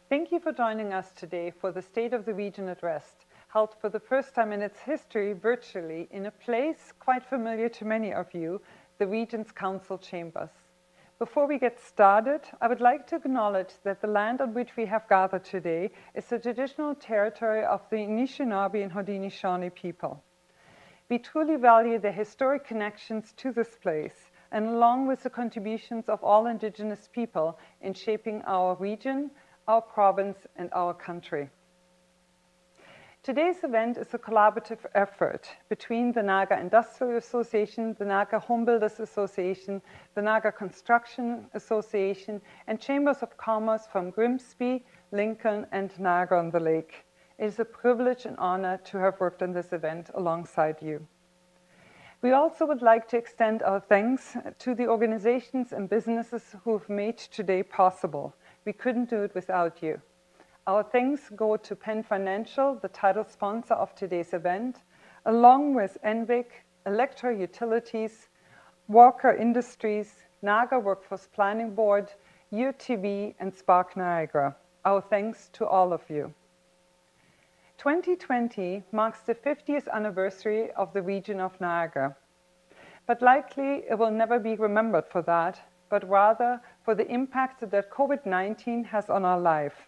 Thank you for joining us today for the State of the Region Address, held for the first time in its history virtually in a place quite familiar to many of you, the region's council chambers. Before we get started, I would like to acknowledge that the land on which we have gathered today is the traditional territory of the Anishinaabe and Haudenosaunee people. We truly value the historic connections to this place, and along with the contributions of all Indigenous people in shaping our region, our province, and our country. Today's event is a collaborative effort between the Niagara Industrial Association, the Niagara Homebuilders Association, the Niagara Construction Association, and Chambers of Commerce from Grimsby, Lincoln, and Niagara-on-the-Lake. It is a privilege and honor to have worked on this event alongside you. We also would like to extend our thanks to the organizations and businesses who have made today possible. We couldn't do it without you. Our thanks go to Penn Financial, the title sponsor of today's event, along with NVIC, Electro Utilities, Walker Industries, Niagara Workforce Planning Board, UTV, and Spark Niagara. Our thanks to all of you. 2020 marks the 50th anniversary of the region of Niagara, but likely it will never be remembered for that, but rather for the impact that COVID-19 has on our life.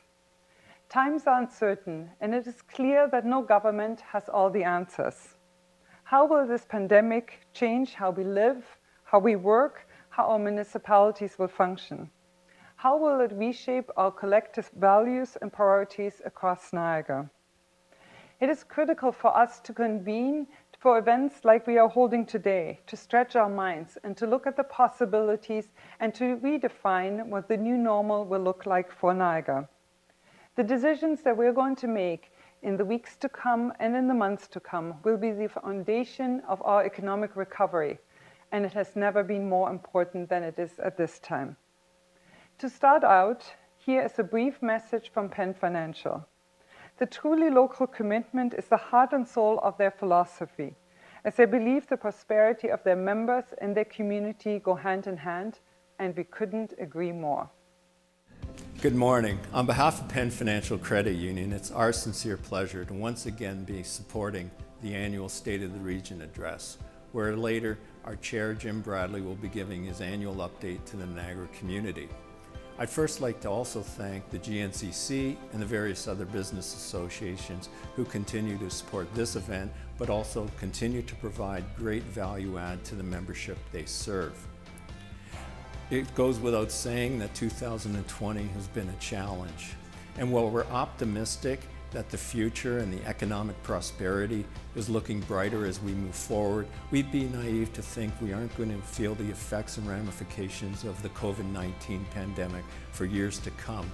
Times are uncertain, and it is clear that no government has all the answers. How will this pandemic change how we live, how we work, how our municipalities will function? How will it reshape our collective values and priorities across Niagara? It is critical for us to convene for events like we are holding today, to stretch our minds and to look at the possibilities and to redefine what the new normal will look like for Niagara. The decisions that we're going to make in the weeks to come and in the months to come will be the foundation of our economic recovery, and it has never been more important than it is at this time. To start out, here is a brief message from Penn Financial. The truly local commitment is the heart and soul of their philosophy, as they believe the prosperity of their members and their community go hand in hand, and we couldn't agree more. Good morning. On behalf of Penn Financial Credit Union, it's our sincere pleasure to once again be supporting the annual State of the Region address, where later our chair, Jim Bradley, will be giving his annual update to the Niagara community. I'd first like to also thank the GNCC and the various other business associations who continue to support this event, but also continue to provide great value add to the membership they serve. It goes without saying that 2020 has been a challenge. And while we're optimistic that the future and the economic prosperity is looking brighter as we move forward, we'd be naive to think we aren't going to feel the effects and ramifications of the COVID-19 pandemic for years to come.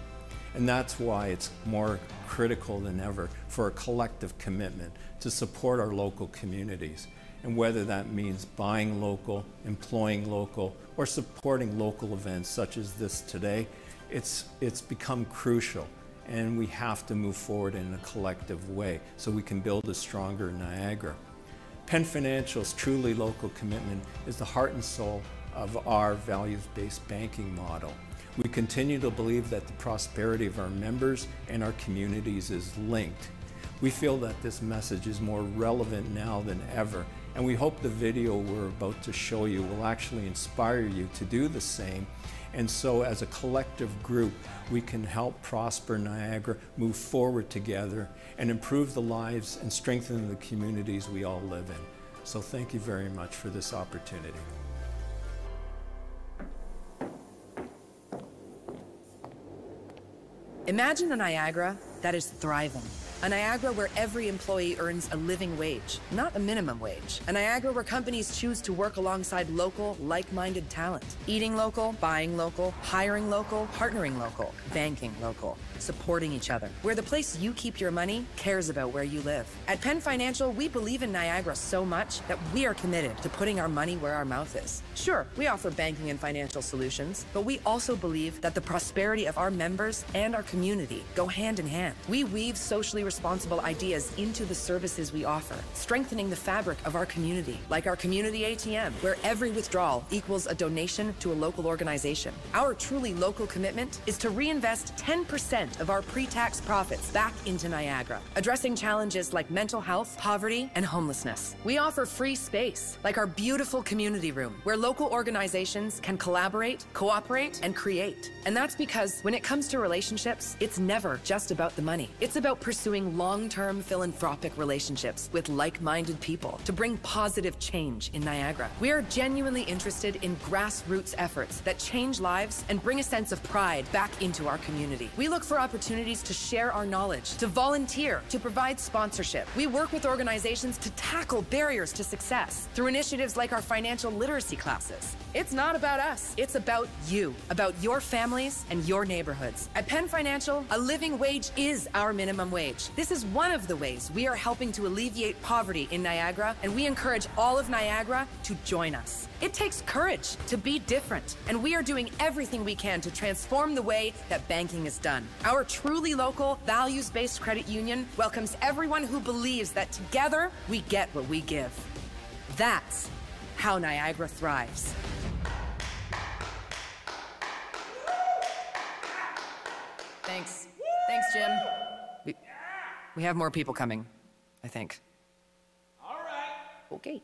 And that's why it's more critical than ever for a collective commitment to support our local communities. And whether that means buying local, employing local, or supporting local events such as this today, it's become crucial. And we have to move forward in a collective way so we can build a stronger Niagara. Penn Financial's truly local commitment is the heart and soul of our values-based banking model. We continue to believe that the prosperity of our members and our communities is linked. We feel that this message is more relevant now than ever, and we hope the video we're about to show you will actually inspire you to do the same. And so as a collective group, we can help prosper Niagara, move forward together, and improve the lives and strengthen the communities we all live in. So thank you very much for this opportunity. Imagine a Niagara that is thriving. A Niagara where every employee earns a living wage, not a minimum wage. A Niagara where companies choose to work alongside local, like-minded talent. Eating local, buying local, hiring local, partnering local, banking local, supporting each other. Where the place you keep your money cares about where you live. At Penn Financial, we believe in Niagara so much that we are committed to putting our money where our mouth is. Sure, we offer banking and financial solutions, but we also believe that the prosperity of our members and our community go hand in hand. We weave socially responsible responsible ideas into the services we offer, strengthening the fabric of our community, like our community ATM, where every withdrawal equals a donation to a local organization. Our truly local commitment is to reinvest 10% of our pre-tax profits back into Niagara, addressing challenges like mental health, poverty, and homelessness. We offer free space, like our beautiful community room, where local organizations can collaborate, cooperate, and create. And that's because when it comes to relationships, it's never just about the money. It's about pursuing long-term philanthropic relationships with like-minded people to bring positive change in Niagara. We are genuinely interested in grassroots efforts that change lives and bring a sense of pride back into our community. We look for opportunities to share our knowledge, to volunteer, to provide sponsorship. We work with organizations to tackle barriers to success through initiatives like our financial literacy classes. It's not about us, it's about you, about your families and your neighborhoods. At Penn Financial, a living wage is our minimum wage. This is one of the ways we are helping to alleviate poverty in Niagara, and we encourage all of Niagara to join us. It takes courage to be different, and we are doing everything we can to transform the way that banking is done. Our truly local, values-based credit union welcomes everyone who believes that together we get what we give. That's how Niagara thrives. Thanks. Thanks, Jim. We have more people coming, I think. All right. Okay.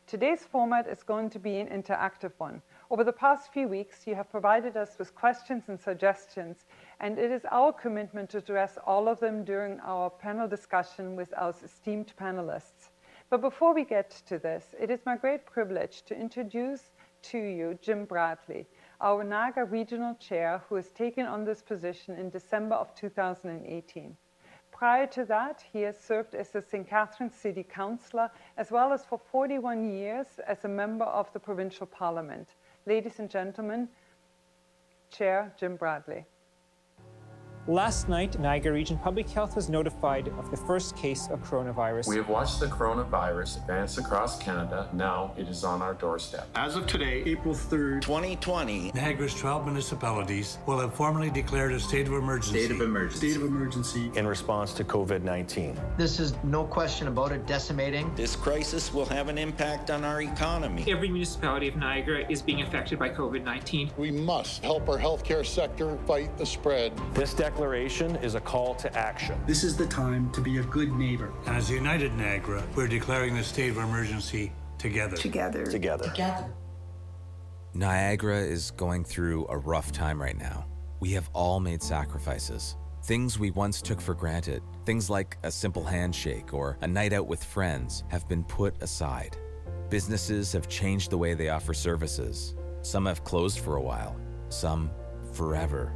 Today's format is going to be an interactive one. Over the past few weeks, you have provided us with questions and suggestions, and it is our commitment to address all of them during our panel discussion with our esteemed panelists. But before we get to this, it is my great privilege to introduce to you Jim Bradley, our Niagara Regional Chair, who has taken on this position in December of 2018. Prior to that, he has served as the St. Catharines City Councillor, as well as for 41 years as a member of the Provincial Parliament. Ladies and gentlemen, Chair Jim Bradley. Last night, Niagara Region Public Health was notified of the first case of coronavirus. We have watched the coronavirus advance across Canada. Now it is on our doorstep. As of today, April 3rd, 2020, Niagara's 12 municipalities will have formally declared a state of emergency. State of emergency in response to COVID-19. This is no question about it decimating. This crisis will have an impact on our economy. Every municipality of Niagara is being affected by COVID-19. We must help our healthcare sector fight the spread. This declaration is a call to action. This is the time to be a good neighbor. And as United Niagara, we're declaring the state of emergency together. Together. Niagara is going through a rough time right now. We have all made sacrifices. Things we once took for granted, things like a simple handshake or a night out with friends, have been put aside. Businesses have changed the way they offer services. Some have closed for a while, some forever.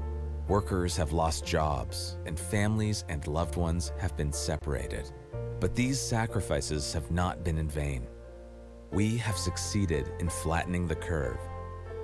Workers have lost jobs, and families and loved ones have been separated. But these sacrifices have not been in vain. We have succeeded in flattening the curve,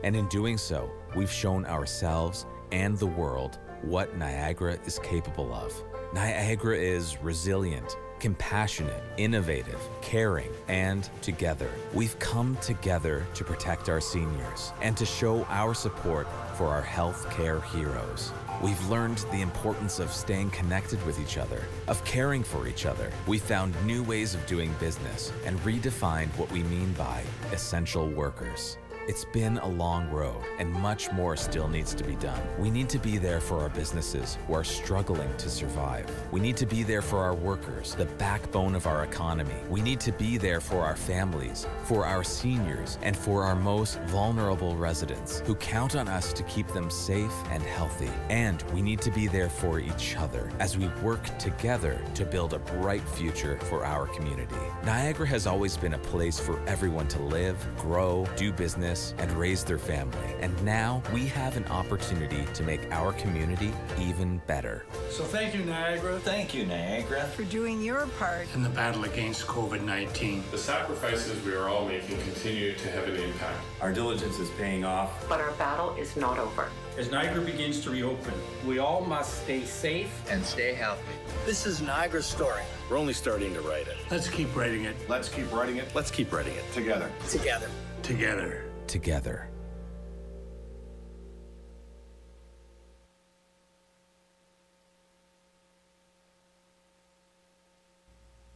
and in doing so, we've shown ourselves and the world what Niagara is capable of. Niagara is resilient, compassionate, innovative, caring, and together. We've come together to protect our seniors and to show our support for our healthcare heroes. We've learned the importance of staying connected with each other, of caring for each other. We found new ways of doing business and redefined what we mean by essential workers. It's been a long road, and much more still needs to be done. We need to be there for our businesses who are struggling to survive. We need to be there for our workers, the backbone of our economy. We need to be there for our families, for our seniors, and for our most vulnerable residents who count on us to keep them safe and healthy. And we need to be there for each other as we work together to build a bright future for our community. Niagara has always been a place for everyone to live, grow, do business, and raise their family. And now we have an opportunity to make our community even better. So thank you, Niagara. Thank you, Niagara, for doing your part in the battle against COVID-19. The sacrifices we are all making continue to have an impact. Our diligence is paying off. But our battle is not over. As Niagara begins to reopen, we all must stay safe and stay healthy. This is Niagara's story. We're only starting to write it. Let's keep writing it. Let's keep writing it. Let's keep writing it. Together. Together. Together. Together.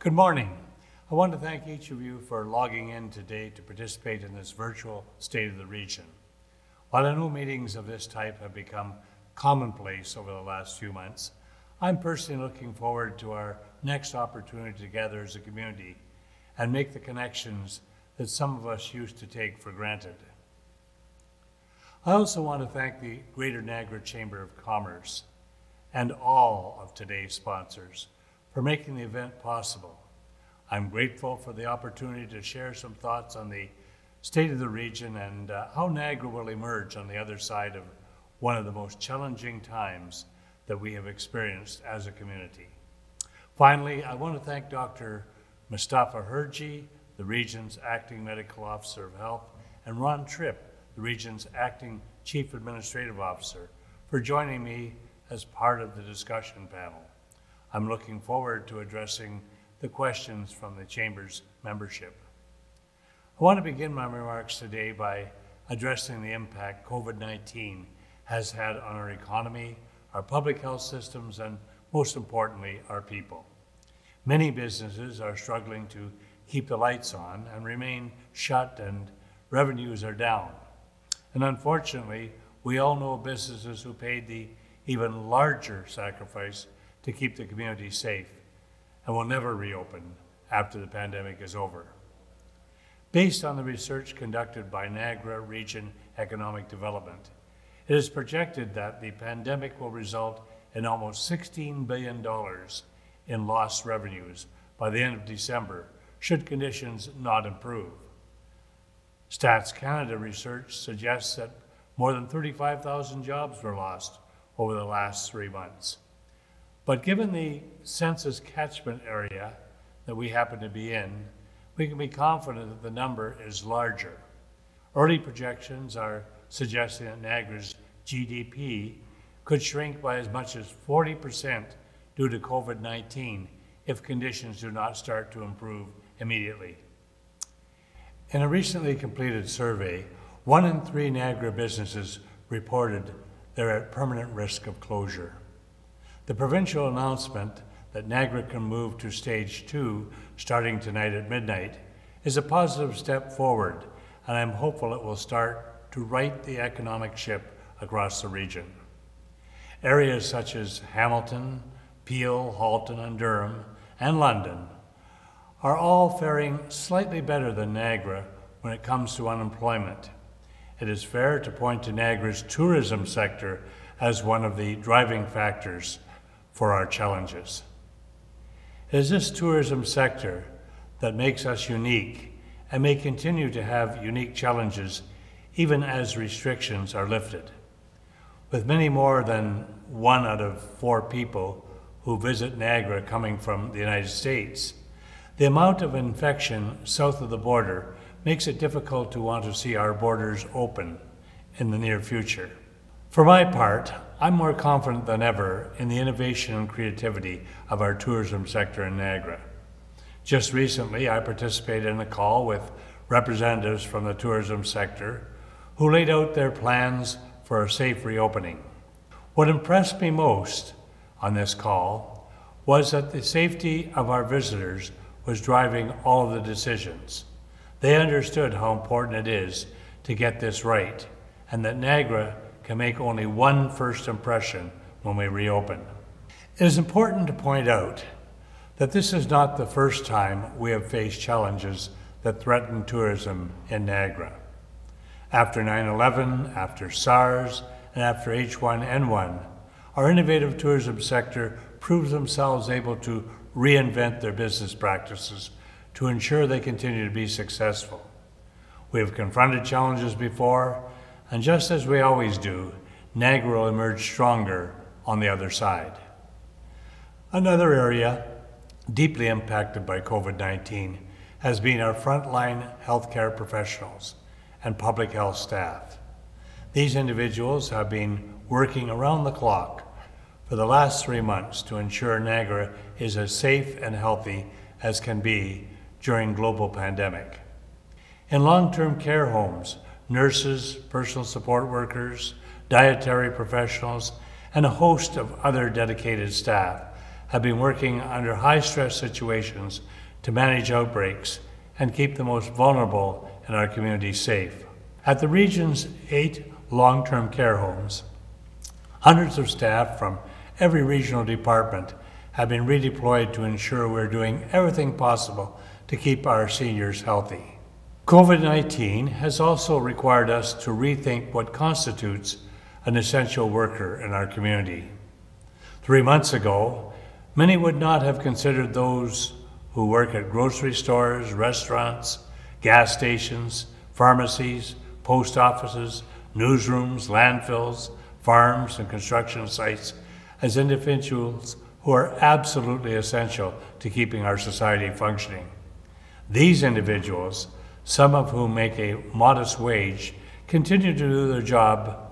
Good morning. I want to thank each of you for logging in today to participate in this virtual State of the Region. While I know meetings of this type have become commonplace over the last few months, I'm personally looking forward to our next opportunity together as a community and make the connections that some of us used to take for granted. I also want to thank the Greater Niagara Chamber of Commerce and all of today's sponsors for making the event possible. I'm grateful for the opportunity to share some thoughts on the state of the region and how Niagara will emerge on the other side of one of the most challenging times that we have experienced as a community. Finally, I want to thank Dr. Mustafa Hirji, the region's Acting Medical Officer of Health, and Ron Tripp, the region's Acting Chief Administrative Officer, for joining me as part of the discussion panel. I'm looking forward to addressing the questions from the Chamber's membership. I want to begin my remarks today by addressing the impact COVID-19 has had on our economy, our public health systems, and most importantly, our people. Many businesses are struggling to keep the lights on and remain shut, and revenues are down. And unfortunately, we all know businesses who paid the even larger sacrifice to keep the community safe and will never reopen after the pandemic is over. Based on the research conducted by Niagara Region Economic Development, it is projected that the pandemic will result in almost $16 billion in lost revenues by the end of December, should conditions not improve. Stats Canada research suggests that more than 35,000 jobs were lost over the last 3 months. But given the census catchment area that we happen to be in, we can be confident that the number is larger. Early projections are suggesting that Niagara's GDP could shrink by as much as 40% due to COVID-19 if conditions do not start to improve immediately. In a recently completed survey, 1 in 3 Niagara businesses reported they're at permanent risk of closure. The provincial announcement that Niagara can move to Stage 2 starting tonight at midnight is a positive step forward, and I'm hopeful it will start to right the economic ship across the region. Areas such as Hamilton, Peel, Halton, and Durham, and London are all faring slightly better than Niagara when it comes to unemployment. It is fair to point to Niagara's tourism sector as one of the driving factors for our challenges. It is this tourism sector that makes us unique and may continue to have unique challenges even as restrictions are lifted. With many more than 1 out of 4 people who visit Niagara coming from the United States, the amount of infection south of the border makes it difficult to want to see our borders open in the near future. For my part, I'm more confident than ever in the innovation and creativity of our tourism sector in Niagara. Just recently, I participated in a call with representatives from the tourism sector who laid out their plans for a safe reopening. What impressed me most on this call was that the safety of our visitors was driving all of the decisions. They understood how important it is to get this right, and that Niagara can make only one first impression when we reopen. It is important to point out that this is not the first time we have faced challenges that threaten tourism in Niagara. After 9/11, after SARS, and after H1N1, our innovative tourism sector proved themselves able to reinvent their business practices to ensure they continue to be successful. We have confronted challenges before, and just as we always do, Niagara will emerge stronger on the other side. Another area deeply impacted by COVID-19 has been our frontline healthcare professionals and public health staff. These individuals have been working around the clock for the last 3 months to ensure Niagara is as safe and healthy as can be during global pandemic. In long-term care homes, nurses, personal support workers, dietary professionals, and a host of other dedicated staff have been working under high-stress situations to manage outbreaks and keep the most vulnerable in our community safe. At the region's 8 long-term care homes, hundreds of staff from every regional department have been redeployed to ensure we're doing everything possible to keep our seniors healthy. COVID-19 has also required us to rethink what constitutes an essential worker in our community. 3 months ago, many would not have considered those who work at grocery stores, restaurants, gas stations, pharmacies, post offices, newsrooms, landfills, farms, and construction sites as individuals who are absolutely essential to keeping our society functioning. These individuals, some of whom make a modest wage, continue to do their job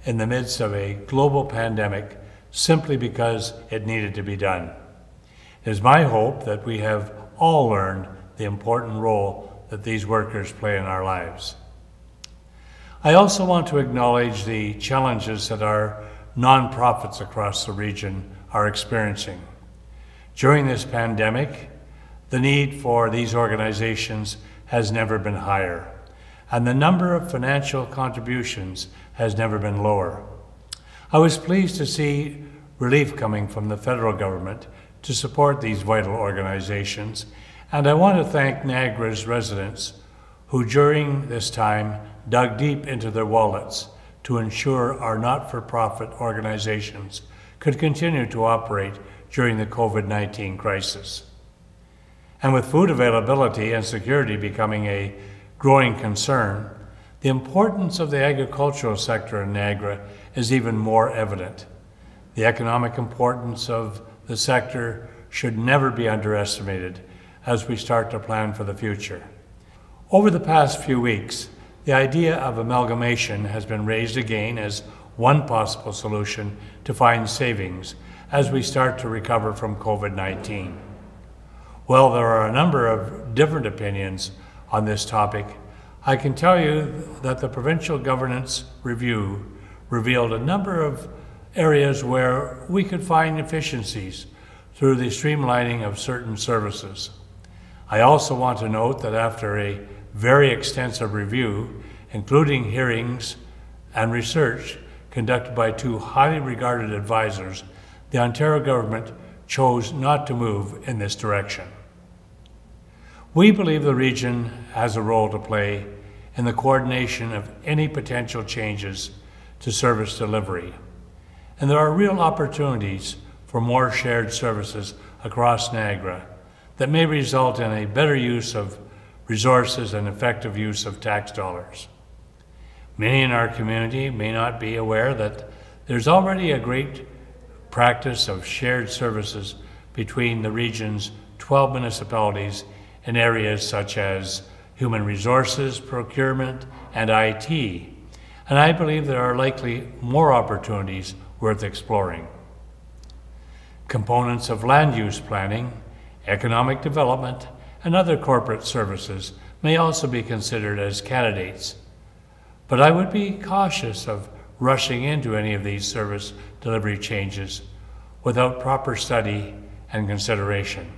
in the midst of a global pandemic simply because it needed to be done. It is my hope that we have all learned the important role that these workers play in our lives. I also want to acknowledge the challenges that our nonprofits across the region are experiencing. During this pandemic, the need for these organizations has never been higher, and the number of financial contributions has never been lower. I was pleased to see relief coming from the federal government to support these vital organizations, and I want to thank Niagara's residents who during this time dug deep into their wallets to ensure our not-for-profit organizations could continue to operate during the COVID-19 crisis. And with food availability and security becoming a growing concern, the importance of the agricultural sector in Niagara is even more evident. The economic importance of the sector should never be underestimated as we start to plan for the future. Over the past few weeks, the idea of amalgamation has been raised again as one possible solution to find savings as we start to recover from COVID-19. While there are a number of different opinions on this topic, I can tell you that the provincial governance review revealed a number of areas where we could find efficiencies through the streamlining of certain services. I also want to note that after a very extensive review, including hearings and research conducted by 2 highly regarded advisors, the Ontario government chose not to move in this direction. We believe the region has a role to play in the coordination of any potential changes to service delivery, and there are real opportunities for more shared services across Niagara that may result in a better use of resources and effective use of tax dollars. Many in our community may not be aware that there's already a great practice of shared services between the region's 12 municipalities in areas such as human resources, procurement, and IT. And I believe there are likely more opportunities worth exploring. Components of land use planning, economic development, and other corporate services may also be considered as candidates. But I would be cautious of rushing into any of these service delivery changes without proper study and consideration.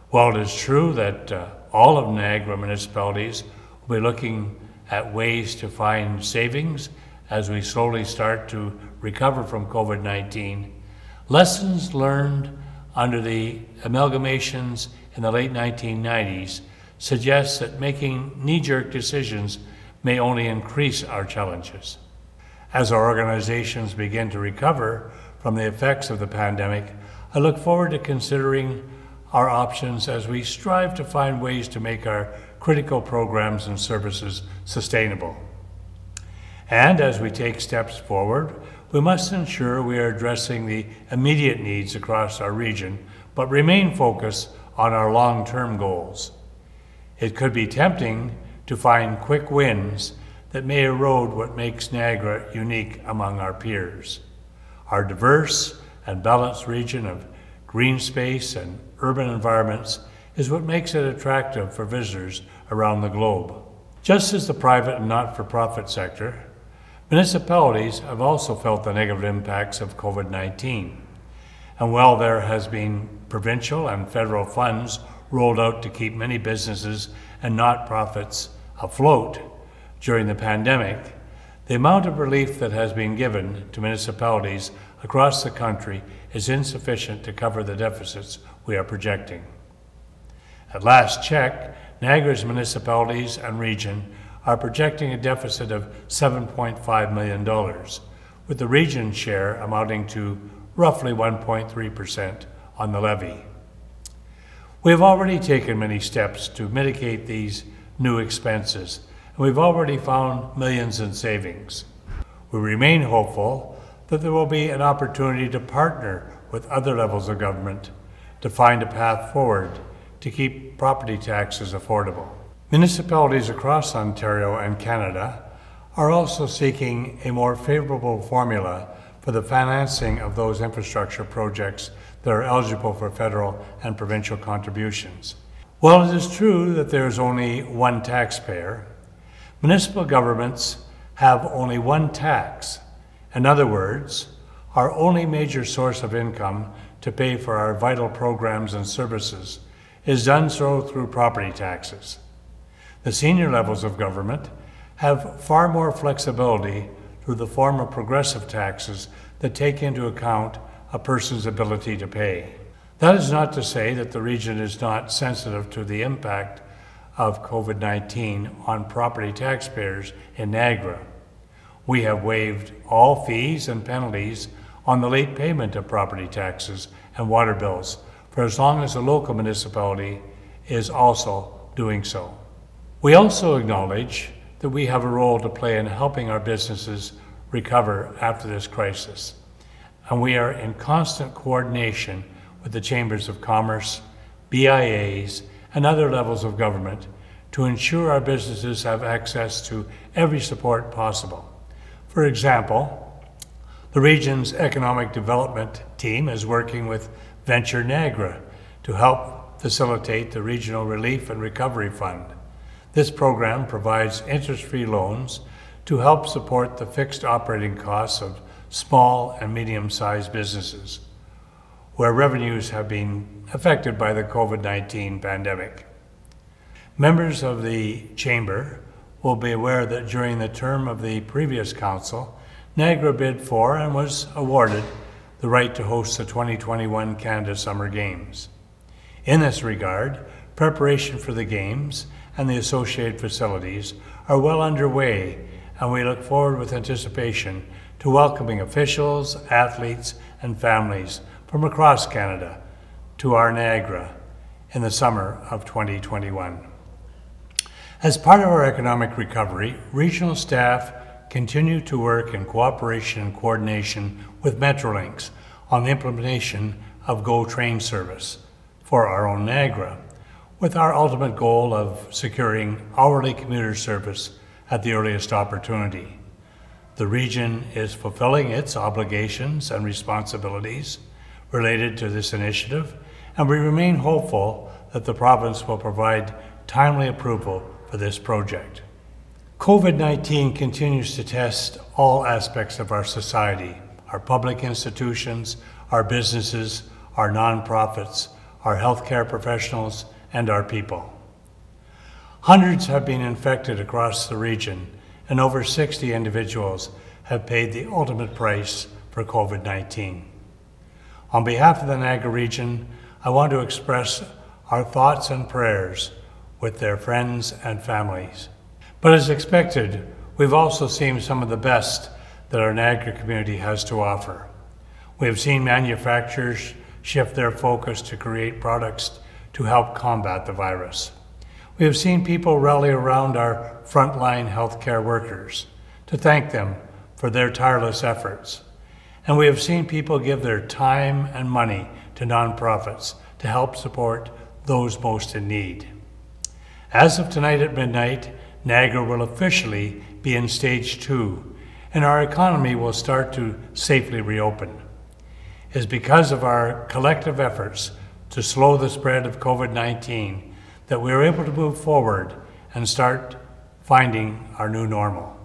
While it is true that all of Niagara municipalities will be looking at ways to find savings as we slowly start to recover from COVID-19, lessons learned under the amalgamations in the late 1990s suggest that making knee-jerk decisions may only increase our challenges. As our organizations begin to recover from the effects of the pandemic, I look forward to considering our options as we strive to find ways to make our critical programs and services sustainable. And as we take steps forward, we must ensure we are addressing the immediate needs across our region, but remain focused on our long-term goals. It could be tempting to find quick wins that may erode what makes Niagara unique among our peers. Our diverse and balanced region of green space and urban environments is what makes it attractive for visitors around the globe. Just as the private and not-for-profit sector, municipalities have also felt the negative impacts of COVID-19. And while there has been provincial and federal funds rolled out to keep many businesses and not-profits afloat during the pandemic, the amount of relief that has been given to municipalities across the country is insufficient to cover the deficits we are projecting. At last check, Niagara's municipalities and region are projecting a deficit of $7.5 million, with the region's share amounting to roughly 1.3% on the levy. We have already taken many steps to mitigate these new expenses, and we've already found millions in savings. We remain hopeful that there will be an opportunity to partner with other levels of government to find a path forward to keep property taxes affordable. Municipalities across Ontario and Canada are also seeking a more favorable formula for the financing of those infrastructure projects that are eligible for federal and provincial contributions. While it is true that there is only one taxpayer, municipal governments have only one tax. In other words, our only major source of income to pay for our vital programs and services is done so through property taxes. The senior levels of government have far more flexibility through the form of progressive taxes that take into account a person's ability to pay. That is not to say that the region is not sensitive to the impact of COVID-19 on property taxpayers in Niagara. We have waived all fees and penalties on the late payment of property taxes and water bills for as long as the local municipality is also doing so. We also acknowledge that we have a role to play in helping our businesses recover after this crisis, and we are in constant coordination with the Chambers of Commerce, BIAs, and other levels of government to ensure our businesses have access to every support possible. For example, the region's economic development team is working with Venture Niagara to help facilitate the Regional Relief and Recovery Fund. This program provides interest-free loans to help support the fixed operating costs of small and medium-sized businesses, where revenues have been affected by the COVID-19 pandemic. Members of the Chamber will be aware that during the term of the previous council, Niagara bid for and was awarded the right to host the 2021 Canada Summer Games. In this regard, preparation for the Games and the associated facilities are well underway, and we look forward with anticipation to welcoming officials, athletes, and families from across Canada to our Niagara in the summer of 2021. As part of our economic recovery, regional staff continue to work in cooperation and coordination with Metrolinx on the implementation of GO train service for our own Niagara, with our ultimate goal of securing hourly commuter service at the earliest opportunity. The region is fulfilling its obligations and responsibilities related to this initiative, and we remain hopeful that the province will provide timely approval for this project. COVID-19 continues to test all aspects of our society, our public institutions, our businesses, our nonprofits, our healthcare professionals, and our people. Hundreds have been infected across the region, and over 60 individuals have paid the ultimate price for COVID-19. On behalf of the Niagara region, I want to express our thoughts and prayers with their friends and families. But as expected, we've also seen some of the best that our Niagara community has to offer. We have seen manufacturers shift their focus to create products to help combat the virus. We have seen people rally around our frontline healthcare workers to thank them for their tireless efforts. And we have seen people give their time and money to nonprofits to help support those most in need. As of tonight at midnight, Niagara will officially be in stage 2, and our economy will start to safely reopen. It is because of our collective efforts to slow the spread of COVID-19 that we are able to move forward and start finding our new normal.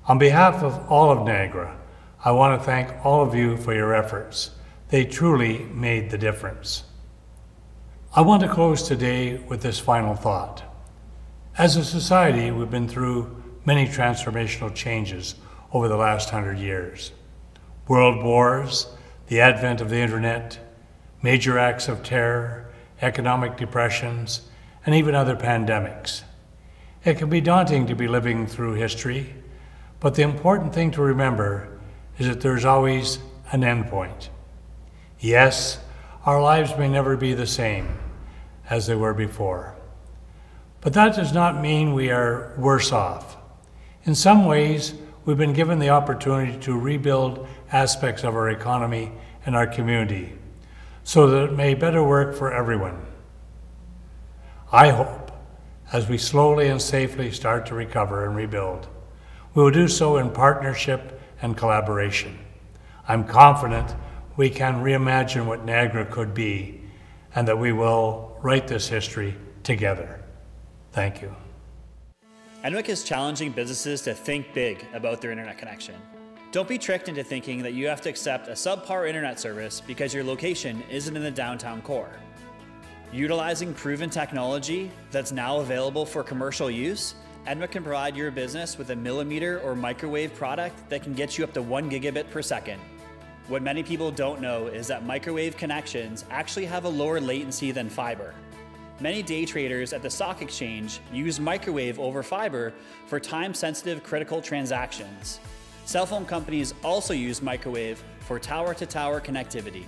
On behalf of all of Niagara, I want to thank all of you for your efforts. They truly made the difference. I want to close today with this final thought. As a society, we've been through many transformational changes over the last 100 years. World wars, the advent of the internet, major acts of terror, economic depressions, and even other pandemics. It can be daunting to be living through history, but the important thing to remember is that there's always an end point. Yes, our lives may never be the same as they were before, but that does not mean we are worse off. In some ways, we've been given the opportunity to rebuild aspects of our economy and our community so that it may better work for everyone. I hope, as we slowly and safely start to recover and rebuild, we will do so in partnership and collaboration. I'm confident we can reimagine what Niagara could be and that we will write this history together. Thank you. NWIC is challenging businesses to think big about their internet connection. Don't be tricked into thinking that you have to accept a subpar internet service because your location isn't in the downtown core. Utilizing proven technology that's now available for commercial use, NWIC can provide your business with a millimeter or microwave product that can get you up to 1 gigabit per second. What many people don't know is that microwave connections actually have a lower latency than fiber. Many day traders at the stock exchange use microwave over fiber for time-sensitive critical transactions. Cell phone companies also use microwave for tower-to-tower connectivity.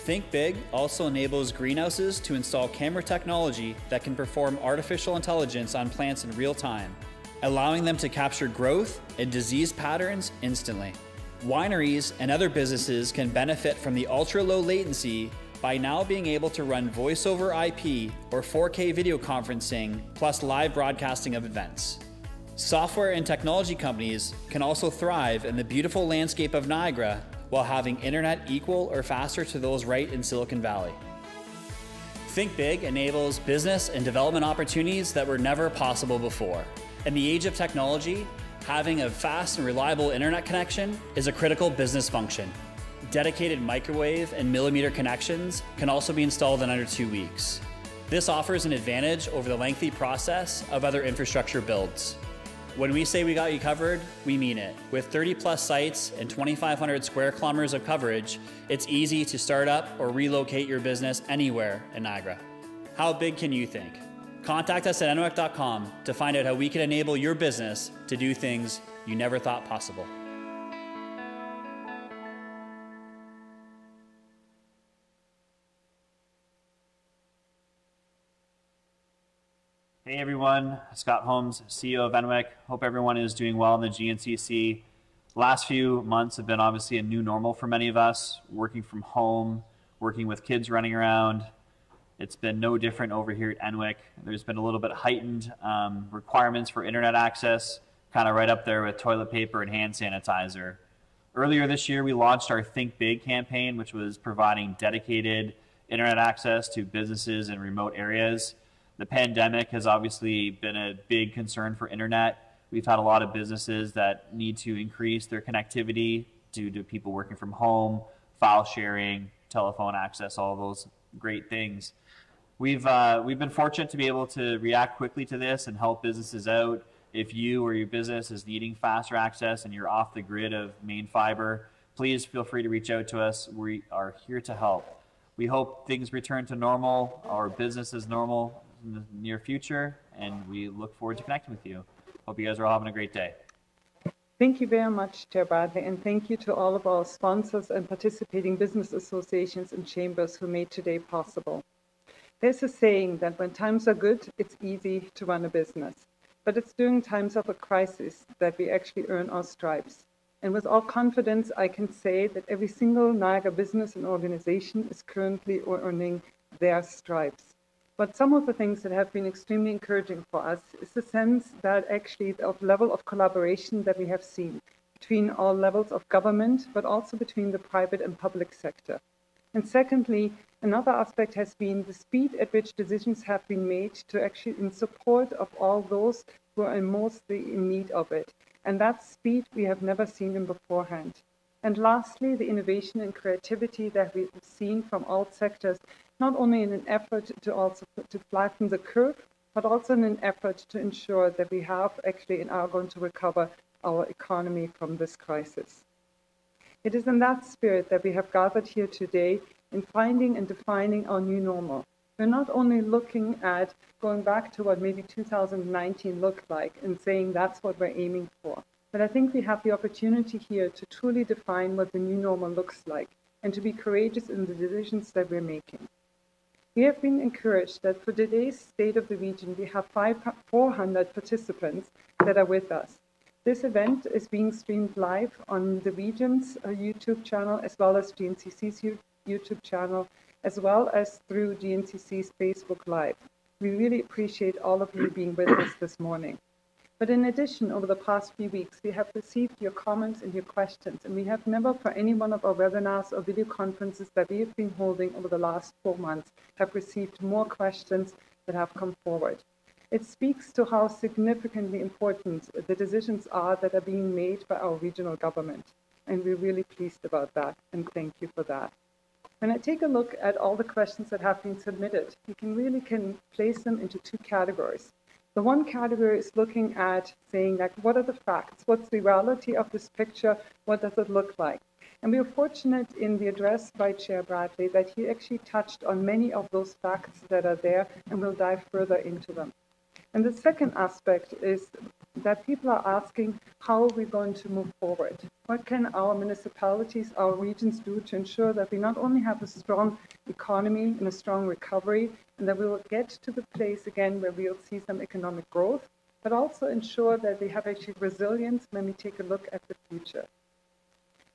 Think Big also enables greenhouses to install camera technology that can perform artificial intelligence on plants in real time, allowing them to capture growth and disease patterns instantly. Wineries and other businesses can benefit from the ultra-low latency by now being able to run voice over IP or 4K video conferencing plus live broadcasting of events. Software and technology companies can also thrive in the beautiful landscape of Niagara while having internet equal or faster to those right in Silicon Valley. Think Big enables business and development opportunities that were never possible before. In the age of technology, having a fast and reliable internet connection is a critical business function. Dedicated microwave and millimeter connections can also be installed in under 2 weeks. This offers an advantage over the lengthy process of other infrastructure builds. When we say we got you covered, we mean it. With 30+ sites and 2,500 square kilometers of coverage, it's easy to start up or relocate your business anywhere in Niagara. How big can you think? Contact us at NWIC.com to find out how we can enable your business to do things you never thought possible. Hey everyone, Scott Holmes, CEO of NWIC. Hope everyone is doing well in the GNCC. Last few months have been obviously a new normal for many of us, working from home, working with kids running around. It's been no different over here at NWIC. There's been a little bit heightened requirements for internet access, kind of right up there with toilet paper and hand sanitizer. Earlier this year, we launched our Think Big campaign, which was providing dedicated internet access to businesses in remote areas. The pandemic has obviously been a big concern for internet. We've had a lot of businesses that need to increase their connectivity due to people working from home, file sharing, telephone access, all those great things. We've been fortunate to be able to react quickly to this and help businesses out. If you or your business is needing faster access and you're off the grid of main fiber, please feel free to reach out to us. We are here to help. We hope things return to normal, our business is normal in the near future, and we look forward to connecting with you. Hope you guys are all having a great day. Thank you very much, Chair Bradley, and thank you to all of our sponsors and participating business associations and chambers who made today possible. There's a saying that when times are good, it's easy to run a business, but it's during times of a crisis that we actually earn our stripes. And with all confidence, I can say that every single Niagara business and organization is currently earning their stripes. But some of the things that have been extremely encouraging for us is the sense that actually the level of collaboration that we have seen between all levels of government, but also between the private and public sector. And secondly, another aspect has been the speed at which decisions have been made to actually in support of all those who are mostly in need of it. And that speed we have never seen in beforehand. And lastly, the innovation and creativity that we've seen from all sectors, not only in an effort to also to flatten the curve, but also in an effort to ensure that we have actually and are going to recover our economy from this crisis. It is in that spirit that we have gathered here today in finding and defining our new normal. We're not only looking at going back to what maybe 2019 looked like and saying that's what we're aiming for, but I think we have the opportunity here to truly define what the new normal looks like and to be courageous in the decisions that we're making. We have been encouraged that for today's State of the Region, we have 400 participants that are with us. This event is being streamed live on the region's YouTube channel, as well as GNCC's YouTube channel, as well as through GNCC's Facebook Live. We really appreciate all of you being with us this morning. But in addition, over the past few weeks, we have received your comments and your questions, and we have never, for any one of our webinars or video conferences that we have been holding over the last 4 months, have received more questions that have come forward. It speaks to how significantly important the decisions are that are being made by our regional government, and we're really pleased about that, and thank you for that. When I take a look at all the questions that have been submitted, we can place them into two categories. The one category is looking at saying, like, what are the facts? What's the reality of this picture? What does it look like? And we are fortunate in the address by Chair Bradley that he actually touched on many of those facts that are there, and we'll dive further into them. And the second aspect is that people are asking, how are we going to move forward? What can our municipalities, our regions do to ensure that we not only have a strong economy and a strong recovery, and that we will get to the place again where we'll see some economic growth, but also ensure that they have actually resilience when we take a look at the future.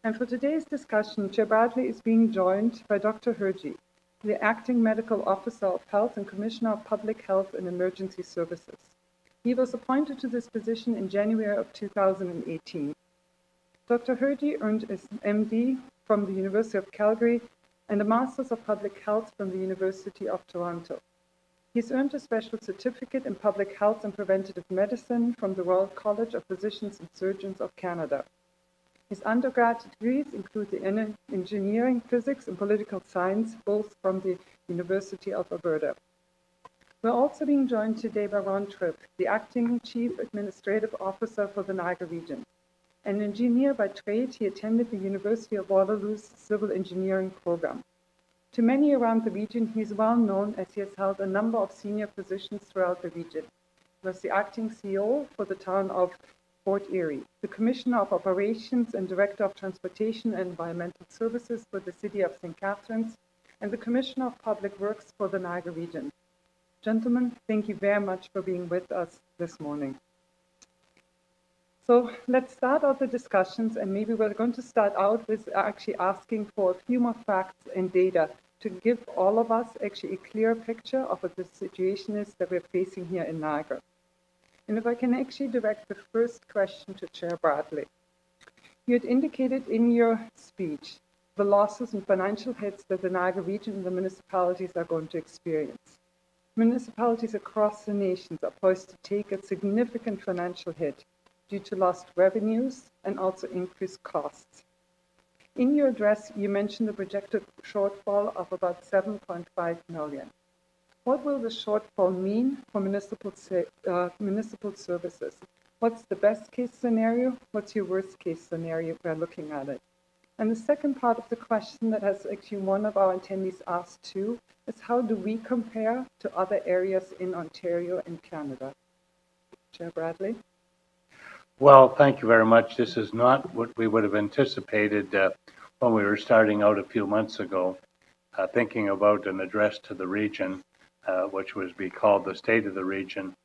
And for today's discussion, Chair Bradley is being joined by Dr. Hirji, the Acting Medical Officer of Health and Commissioner of Public Health and Emergency Services. He was appointed to this position in January of 2018. Dr. Hirji earned his MD from the University of Calgary and a Master's of Public Health from the University of Toronto. He's earned a special certificate in Public Health and Preventative Medicine from the Royal College of Physicians and Surgeons of Canada. His undergrad degrees include the engineering, physics, and political science, both from the University of Alberta. We're also being joined today by Tripp, the Acting Chief Administrative Officer for the Niagara Region. An engineer by trade, he attended the University of Waterloo's Civil Engineering program. To many around the region, he is well known as he has held a number of senior positions throughout the region. He was the Acting CEO for the town of Fort Erie, the Commissioner of Operations and Director of Transportation and Environmental Services for the City of St. Catharines, and the Commissioner of Public Works for the Niagara Region. Gentlemen, thank you very much for being with us this morning. So let's start out the discussions, and maybe we're going to start out with actually asking for a few more facts and data to give all of us actually a clear picture of what the situation is that we're facing here in Niagara. And if I can actually direct the first question to Chair Bradley. You had indicated in your speech the losses and financial hits that the Niagara region and the municipalities are going to experience. Municipalities across the nations are poised to take a significant financial hit due to lost revenues and also increased costs. In your address, you mentioned the projected shortfall of about $7.5 million. What will the shortfall mean for municipal services? What's the best case scenario? What's your worst case scenario if we're looking at it? And the second part of the question that has actually one of our attendees asked too is, how do we compare to other areas in Ontario and Canada? Chair Bradley? Well, thank you very much. This is not what we would have anticipated when we were starting out a few months ago, thinking about an address to the region, which was be called the State of the Region.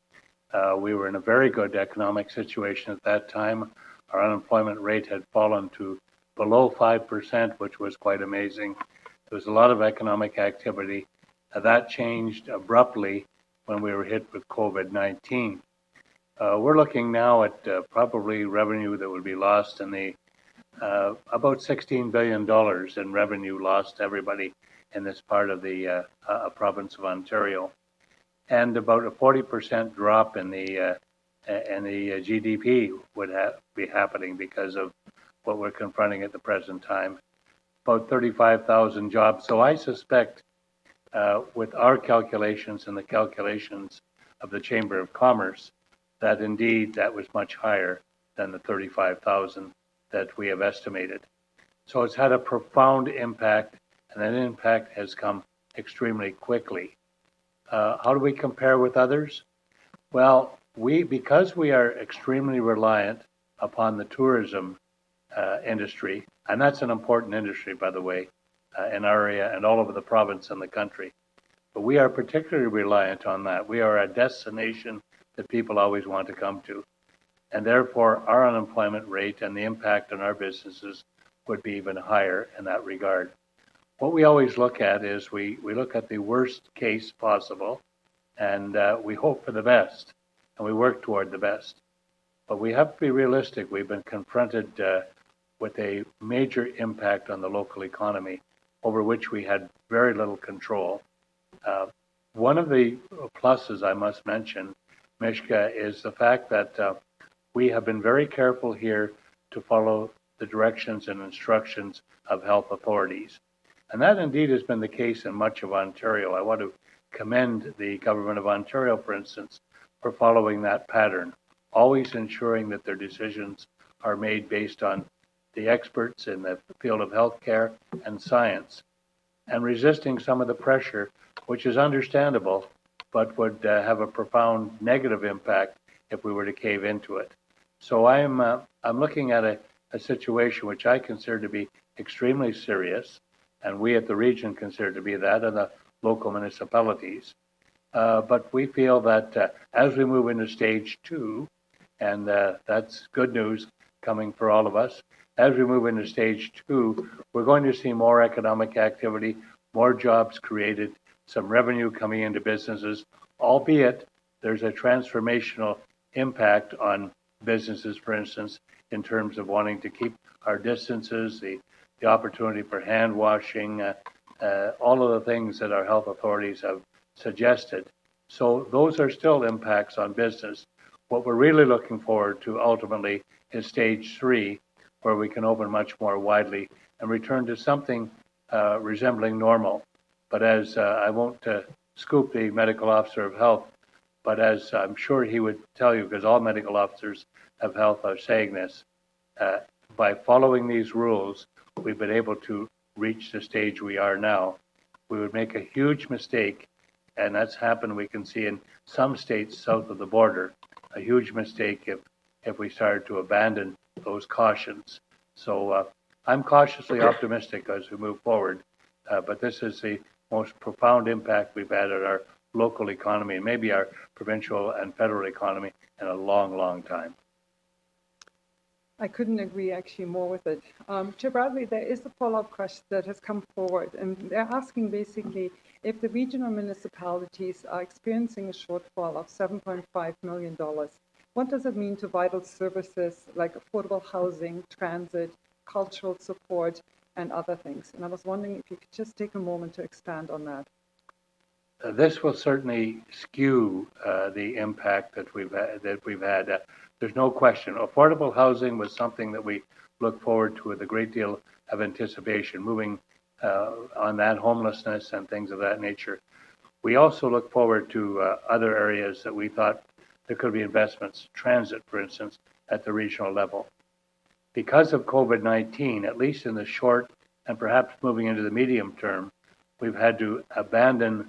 We were in a very good economic situation at that time. Our unemployment rate had fallen to below 5%, which was quite amazing. There was a lot of economic activity. That changed abruptly when we were hit with COVID-19. We're looking now at probably revenue that would be lost in the about $16 billion in revenue lost to everybody in this part of the province of Ontario, and about a 40% drop in the GDP would be happening because of what we're confronting at the present time. About 35,000 jobs. So I suspect with our calculations and the calculations of the Chamber of Commerce, that indeed that was much higher than the 35,000 that we have estimated. So it's had a profound impact, and that impact has come extremely quickly. How do we compare with others? Well, because we are extremely reliant upon the tourism industry, and that's an important industry, by the way, in our area and all over the province and the country. But we are particularly reliant on that. We are a destination that people always want to come to. And therefore, our unemployment rate and the impact on our businesses would be even higher in that regard. What we always look at is we look at the worst case possible, and we hope for the best, and we work toward the best. But we have to be realistic. We've been confronted with a major impact on the local economy over which we had very little control. One of the pluses I must mention, Mishka, is the fact that we have been very careful here to follow the directions and instructions of health authorities. And that indeed has been the case in much of Ontario. I want to commend the Government of Ontario, for instance, for following that pattern, always ensuring that their decisions are made based on the experts in the field of healthcare and science, and resisting some of the pressure, which is understandable, but would have a profound negative impact if we were to cave into it. So I'm looking at a situation which I consider to be extremely serious, and we at the region consider to be that, and the local municipalities. But we feel that as we move into stage 2, and that's good news coming for all of us, as we move into stage 2, we're going to see more economic activity, more jobs created, some revenue coming into businesses, albeit there's a transformational impact on businesses, for instance, in terms of wanting to keep our distances, the opportunity for hand washing, all of the things that our health authorities have suggested. So those are still impacts on business. What we're really looking forward to ultimately is stage 3, where we can open much more widely and return to something resembling normal. But as I won't scoop the medical officer of health, but as I'm sure he would tell you, because all medical officers of health are saying this, by following these rules, we've been able to reach the stage we are now. We would make a huge mistake, and that's happened, we can see in some states south of the border, a huge mistake if we started to abandon those cautions. So I'm cautiously optimistic as we move forward, but this is the most profound impact we've had on our local economy and maybe our provincial and federal economy in a long, long time. I couldn't agree actually more with it. Chair Bradley, there is a follow-up question that has come forward, and they're asking basically if the regional municipalities are experiencing a shortfall of $7.5 million, what does it mean to vital services like affordable housing, transit, cultural support, and other things? And I was wondering if you could just take a moment to expand on that. This will certainly skew the impact that we've had. There's no question. Affordable housing was something that we look forward to with a great deal of anticipation, moving on that homelessness and things of that nature. We also look forward to other areas that we thought there could be investments, transit, for instance, at the regional level. Because of COVID-19, at least in the short and perhaps moving into the medium term, we've had to abandon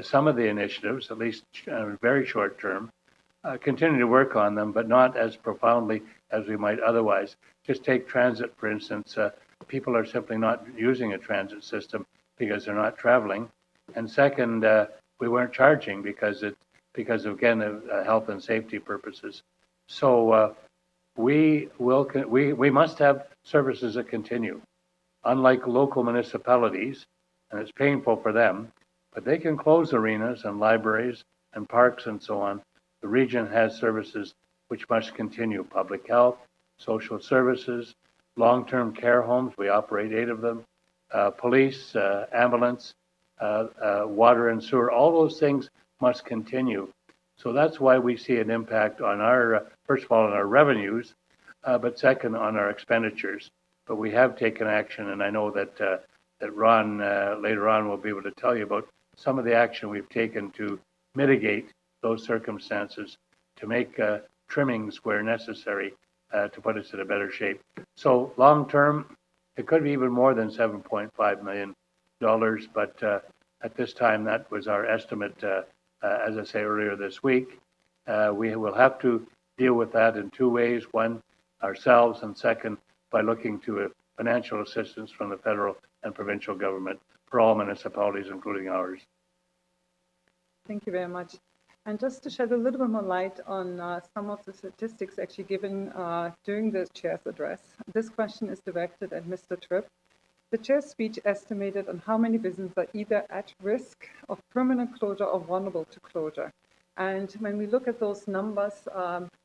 some of the initiatives, at least very short term, continue to work on them, but not as profoundly as we might otherwise. Just take transit, for instance. People are simply not using a transit system because they're not traveling. And second, we weren't charging because of, again, health and safety purposes. So we must have services that continue. Unlike local municipalities, and it's painful for them, but they can close arenas and libraries and parks and so on. The region has services which must continue: public health, social services, long-term care homes. We operate 8 of them, police, ambulance, water and sewer. All those things must continue. So that's why we see an impact on our, first of all, on our revenues, but second on our expenditures. But we have taken action, and I know that Ron later on will be able to tell you about some of the action we've taken to mitigate those circumstances, to make trimmings where necessary to put us in a better shape. So long term, it could be even more than $7.5 million, but at this time, that was our estimate, as I say earlier this week. We will have to deal with that in two ways. One, ourselves, and second, by looking to financial assistance from the federal and provincial government for all municipalities, including ours. Thank you very much. And just to shed a little bit more light on some of the statistics actually given during the chair's address, this question is directed at Mr. Tripp. The chair's speech estimated on how many businesses are either at risk of permanent closure or vulnerable to closure. And when we look at those numbers,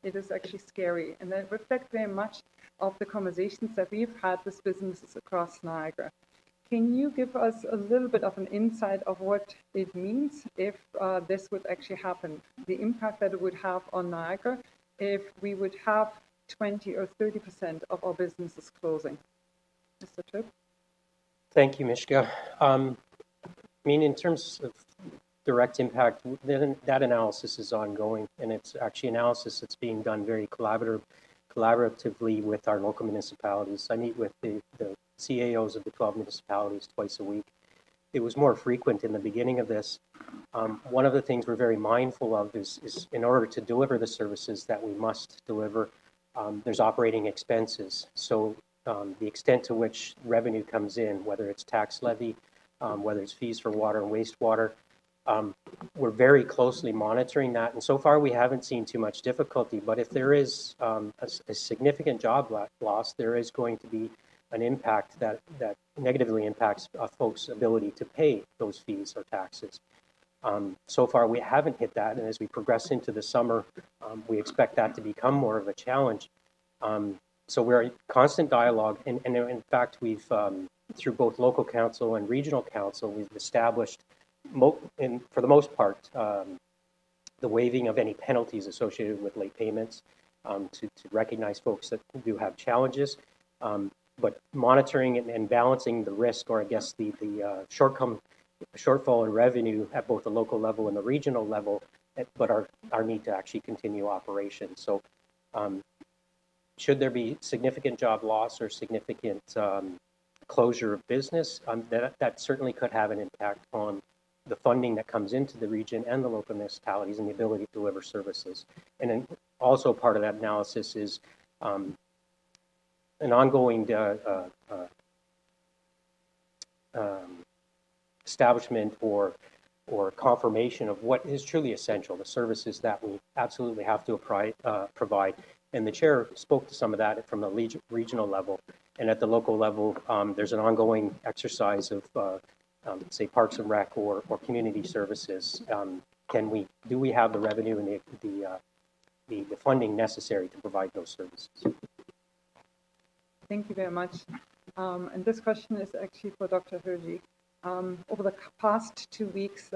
it is actually scary. And they reflect very much of the conversations that we've had with businesses across Niagara. Can you give us a little bit of an insight of what it means if this would actually happen? The impact that it would have on Niagara if we would have 20 or 30% of our businesses closing? Mr. Tripp? Thank you, Mishka. I mean, in terms of direct impact, that analysis is ongoing, and it's actually analysis that's being done very collaboratively with our local municipalities. I meet with the CAOs of the 12 municipalities twice a week. It was more frequent in the beginning of this. One of the things we're very mindful of is in order to deliver the services that we must deliver, there's operating expenses. So the extent to which revenue comes in, whether it's tax levy, whether it's fees for water and wastewater, we're very closely monitoring that. And so far we haven't seen too much difficulty, but if there is a significant job loss, there is going to be an impact that negatively impacts folks' ability to pay those fees or taxes. So far we haven't hit that, and as we progress into the summer, we expect that to become more of a challenge. So we're in constant dialogue, and in fact we've, through both local council and regional council, we've established, for the most part, the waiving of any penalties associated with late payments to recognize folks that do have challenges. But monitoring and balancing the risk, or I guess the shortfall in revenue at both the local level and the regional level, but our need to actually continue operations. So should there be significant job loss or significant closure of business, that certainly could have an impact on the funding that comes into the region and the local municipalities and the ability to deliver services. And then also part of that analysis is an ongoing establishment or confirmation of what is truly essential, the services that we absolutely have to provide. And the chair spoke to some of that from the regional level. And at the local level, there's an ongoing exercise of, say, Parks and Rec or community services. Do we have the revenue and the funding necessary to provide those services? Thank you very much. And this question is actually for Dr. Hirji. Over the past 2 weeks,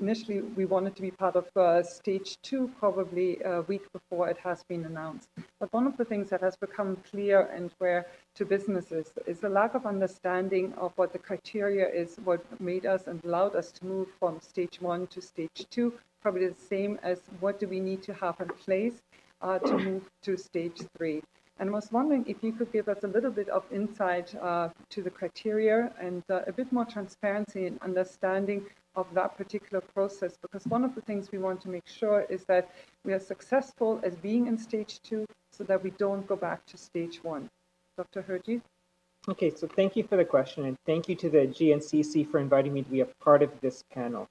initially we wanted to be part of stage 2, probably a week before it has been announced. But one of the things that has become clear and where to businesses is the lack of understanding of what the criteria is, what made us and allowed us to move from stage 1 to stage 2, probably the same as what do we need to have in place to move to stage 3. And I was wondering if you could give us a little bit of insight to the criteria and a bit more transparency and understanding of that particular process, because one of the things we want to make sure is that we are successful as being in stage 2 so that we don't go back to stage 1. Dr. Hirji? Okay, so thank you for the question, and thank you to the GNCC for inviting me to be a part of this panel.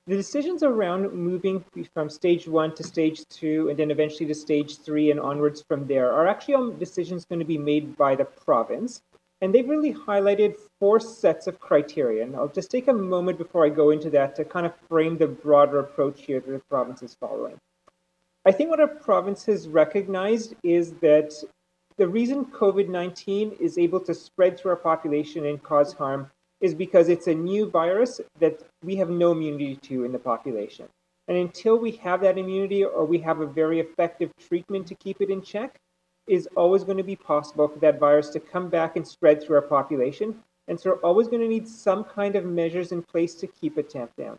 The decisions around moving from stage 1 to stage 2 and then eventually to stage 3 and onwards from there are actually decisions going to be made by the province. And they've really highlighted 4 sets of criteria. And I'll just take a moment before I go into that to kind of frame the broader approach here that the province is following. I think what our province has recognized is that the reason COVID-19 is able to spread through our population and cause harm is because it's a new virus that we have no immunity to in the population. And until we have that immunity or we have a very effective treatment to keep it in check, it is always going to be possible for that virus to come back and spread through our population. And so we're always going to need some kind of measures in place to keep it tamped down.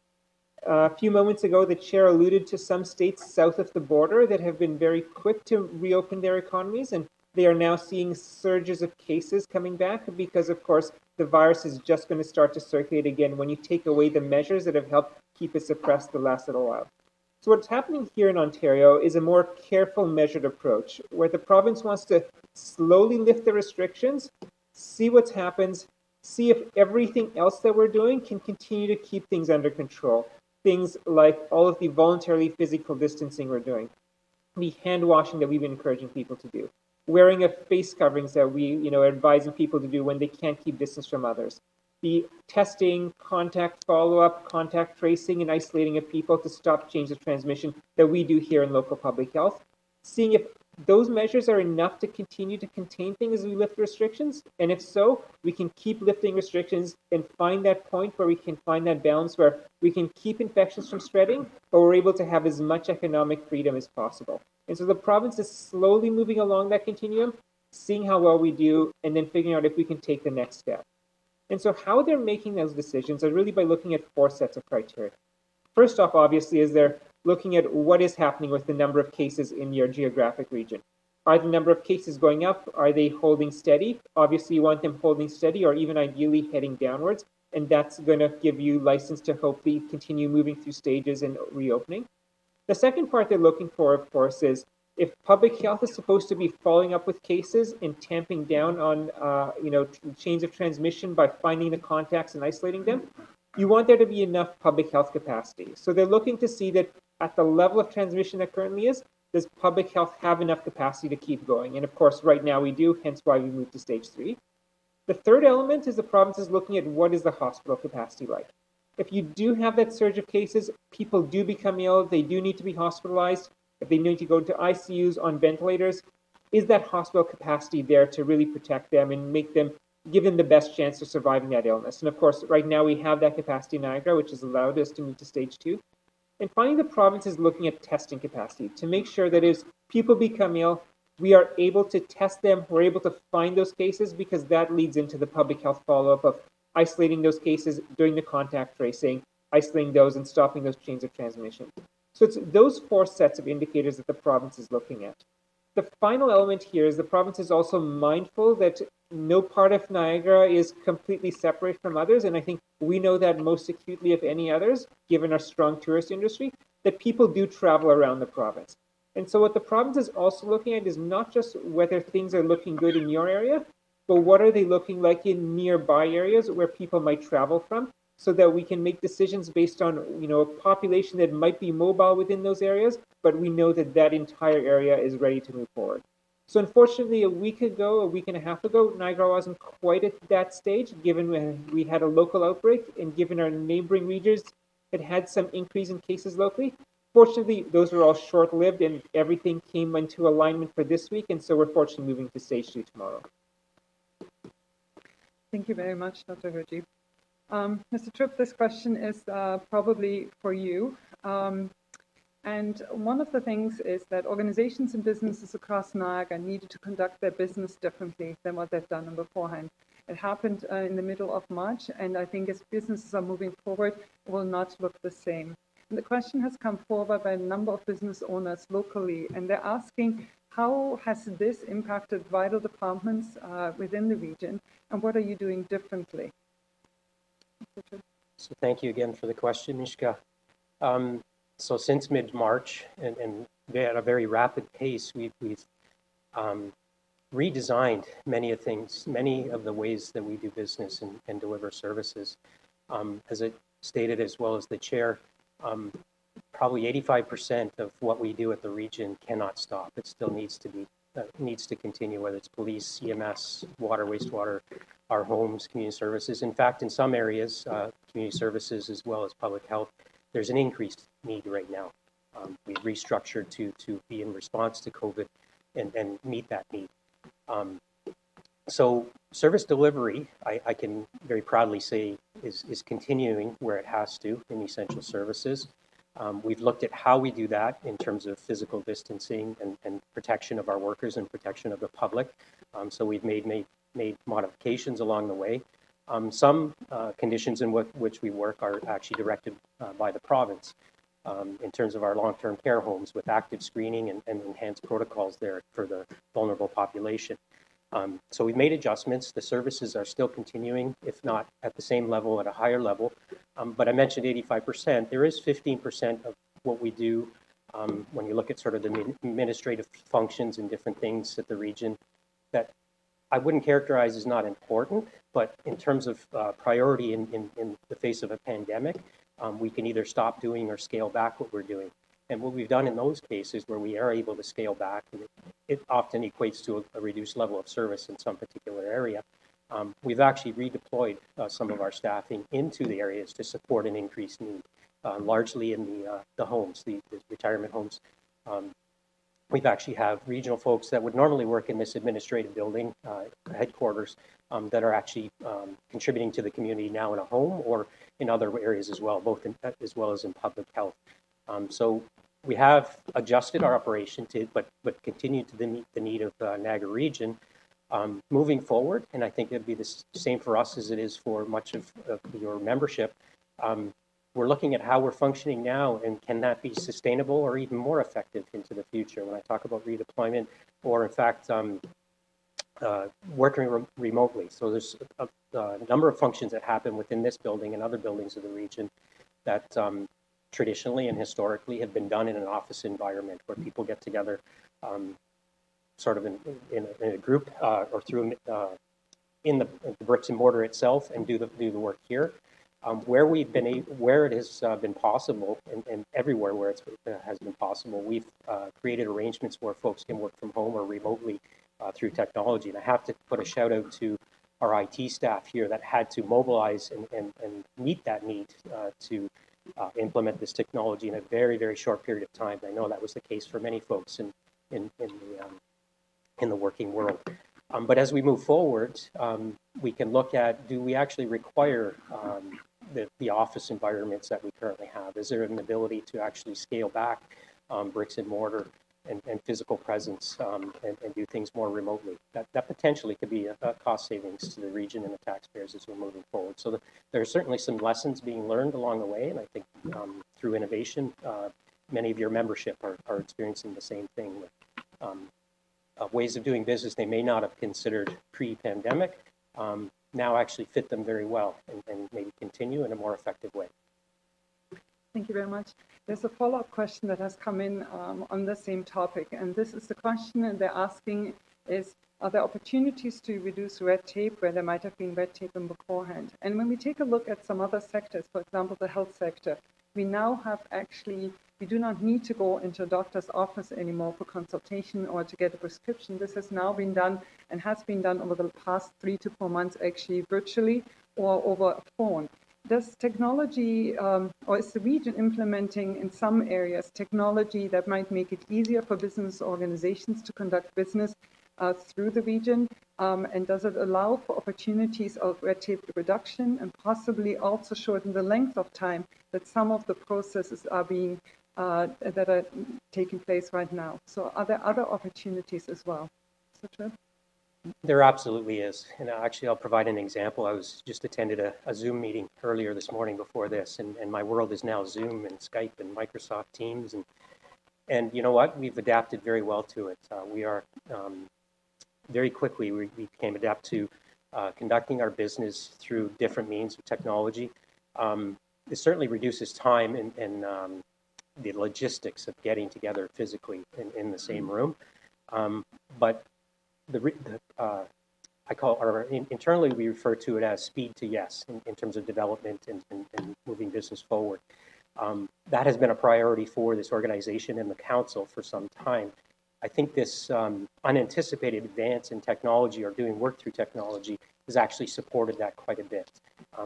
A few moments ago, the chair alluded to some states south of the border that have been very quick to reopen their economies, and they are now seeing surges of cases coming back because, of course, the virus is just going to start to circulate again when you take away the measures that have helped keep it suppressed the last little while. So what's happening here in Ontario is a more careful, measured approach, where the province wants to slowly lift the restrictions, see what happens, see if everything else that we're doing can continue to keep things under control. Things like all of the voluntarily physical distancing we're doing, the hand washing that we've been encouraging people to do, wearing of face coverings that we are advising people to do when they can't keep distance from others, the testing, contact follow-up, contact tracing, and isolating of people to stop chains of transmission that we do here in local public health, seeing if those measures are enough to continue to contain things as we lift restrictions, and if so, we can keep lifting restrictions and find that point where we can find that balance where we can keep infections from spreading, but we're able to have as much economic freedom as possible. And so the province is slowly moving along that continuum, seeing how well we do, and then figuring out if we can take the next step. And so how they're making those decisions are really by looking at 4 sets of criteria. First off, obviously, is they're looking at what is happening with the number of cases in your geographic region. Are the number of cases going up? Are they holding steady? Obviously, you want them holding steady or even ideally heading downwards, and that's going to give you license to hopefully continue moving through stages and reopening. The second part they're looking for, of course, is if public health is supposed to be following up with cases and tamping down on chains of transmission by finding the contacts and isolating them, you want there to be enough public health capacity. So they're looking to see that at the level of transmission that currently is, does public health have enough capacity to keep going? And of course, right now we do, hence why we moved to stage 3. The third element is the province is looking at what is the hospital capacity like. If you do have that surge of cases, people do become ill, they do need to be hospitalized, if they need to go to ICUs on ventilators, is that hospital capacity there to really protect them and make them, give them the best chance of surviving that illness? And of course, right now we have that capacity in Niagara, which has allowed us to move to stage 2. And finally, the province is looking at testing capacity to make sure that as people become ill, we are able to test them, we're able to find those cases, because that leads into the public health follow-up of isolating those cases, doing the contact tracing, isolating those and stopping those chains of transmission. So it's those 4 sets of indicators that the province is looking at. The final element here is the province is also mindful that no part of Niagara is completely separate from others, and I think we know that most acutely of any others, given our strong tourist industry, that people do travel around the province. And so what the province is also looking at is not just whether things are looking good in your area, but what are they looking like in nearby areas where people might travel from, so that we can make decisions based on a population that might be mobile within those areas, but we know that that entire area is ready to move forward. So unfortunately, a week and a half ago, Niagara wasn't quite at that stage, given we had a local outbreak and given our neighboring regions had some increase in cases locally. Fortunately, those were all short-lived and everything came into alignment for this week, and so we're fortunately moving to stage 2 tomorrow. Thank you very much, Dr. Hirji. Mr. Tripp, this question is probably for you. And one of the things is that organizations and businesses across Niagara needed to conduct their business differently than what they've done beforehand. It happened in the middle of March, and I think as businesses are moving forward, it will not look the same. And the question has come forward by a number of business owners locally, and they're asking, how has this impacted vital departments within the region, and what are you doing differently? So thank you again for the question, Mishka. So since mid-March, and at a very rapid pace, we've redesigned many of the ways that we do business and deliver services. As I stated, as well as the chair, probably 85% of what we do at the region cannot stop. It still needs to continue, whether it's police, EMS, water, wastewater, our homes, community services. In fact, in some areas, community services as well as public health, there's an increased need right now. We've restructured to be in response to COVID and meet that need. So service delivery, I can very proudly say, is continuing where it has to in essential services. We've looked at how we do that in terms of physical distancing and protection of our workers and protection of the public. So we've made modifications along the way. Some conditions in which we work are actually directed by the province in terms of our long-term care homes with active screening and enhanced protocols there for the vulnerable population. So we've made adjustments. The services are still continuing, if not at the same level, at a higher level. But I mentioned 85%. There is 15% of what we do when you look at sort of the administrative functions and different things at the region that I wouldn't characterize as not important, but in terms of priority in the face of a pandemic, we can either stop doing or scale back what we're doing. And what we've done in those cases where we are able to scale back, and it often equates to a reduced level of service in some particular area, we've actually redeployed some of our staffing into the areas to support an increased need, largely in the homes, the retirement homes. We've actually have regional folks that would normally work in this administrative building, headquarters, that are actually contributing to the community now in a home or in other areas as well, both as well as in public health. So we have adjusted our operation to, but continue to meet the need of Niagara Region moving forward. And I think it'd be the same for us as it is for much of your membership. We're looking at how we're functioning now and can that be sustainable or even more effective into the future when I talk about redeployment or in fact working remotely. So there's a number of functions that happen within this building and other buildings of the region that traditionally and historically have been done in an office environment where people get together sort of in a group or through in the bricks and mortar itself and do the work here. Where it has been possible, and everywhere where it has been possible, we've created arrangements where folks can work from home or remotely through technology. And I have to put a shout out to our IT staff here that had to mobilize and meet that need to implement this technology in a very, very short period of time. I know that was the case for many folks in the working world. But as we move forward, we can look at, do we actually require the office environments that we currently have? Is there an ability to actually scale back bricks and mortar and physical presence and do things more remotely? That potentially could be a cost savings to the region and the taxpayers as we're moving forward. So there are certainly some lessons being learned along the way, and I think through innovation, many of your membership are experiencing the same thing with ways of doing business they may not have considered pre-pandemic, now actually fit them very well and maybe continue in a more effective way. Thank you very much. There's a follow-up question that has come in on the same topic, and this is the question that they're asking is, are there opportunities to reduce red tape where there might have been red tape in beforehand? And when we take a look at some other sectors, for example, the health sector, we now have we do not need to go into a doctor's office anymore for consultation or to get a prescription. This has now been done and has been done over the past 3 to 4 months actually virtually or over a phone. Does technology or is the region implementing in some areas technology that might make it easier for business organizations to conduct business through the region? And does it allow for opportunities of red tape reduction and possibly also shorten the length of time that some of the processes are being that are taking place right now? So are there other opportunities as well? Mr. Tripp? There absolutely is. And actually, I'll provide an example. I just attended a Zoom meeting earlier this morning before this, and my world is now Zoom and Skype and Microsoft Teams. And you know what? We've adapted very well to it. We are very quickly, we became adept to conducting our business through different means of technology. It certainly reduces time and the logistics of getting together physically in the same room. But internally we refer to it as speed to yes in terms of development and moving business forward. That has been a priority for this organization and the council for some time. I think this unanticipated advance in technology or doing work through technology has actually supported that quite a bit.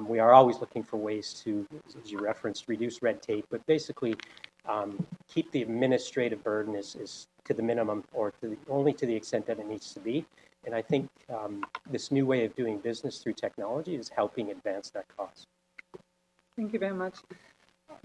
We are always looking for ways to, as you referenced, reduce red tape, but basically keep the administrative burden is to the minimum or only to the extent that it needs to be. And I think this new way of doing business through technology is helping advance that cause. Thank you very much.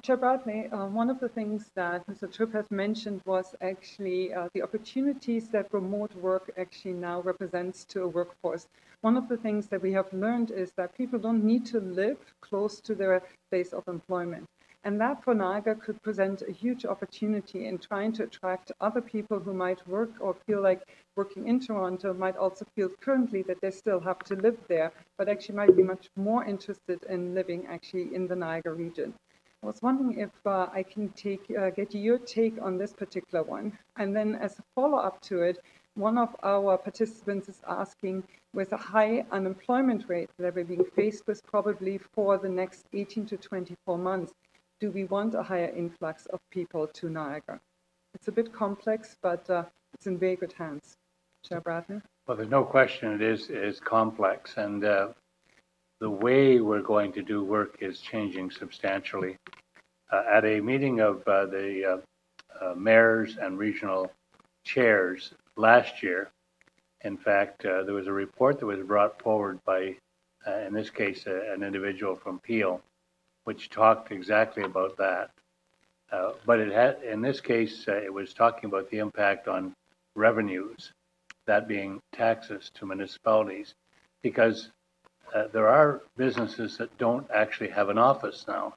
Chair Bradley, one of the things that Mr. Tripp has mentioned was actually the opportunities that remote work actually now represents to a workforce. One of the things that we have learned is that people don't need to live close to their place of employment. And that for Niagara could present a huge opportunity in trying to attract other people who might work or feel like working in Toronto, might also feel currently that they still have to live there, but actually might be much more interested in living actually in the Niagara region. I was wondering if I can get your take on this particular one. And then as a follow-up to it, one of our participants is asking, with a high unemployment rate that we're being faced with probably for the next 18 to 24 months, do we want a higher influx of people to Niagara? It's a bit complex, but it's in very good hands. Chair Bradley? Well, there's no question it is complex, and the way we're going to do work is changing substantially. At a meeting of the mayors and regional chairs last year, in fact, there was a report that was brought forward by, in this case, an individual from Peel, which talked exactly about that. But it had, in this case, it was talking about the impact on revenues, that being taxes to municipalities, because there are businesses that don't actually have an office now,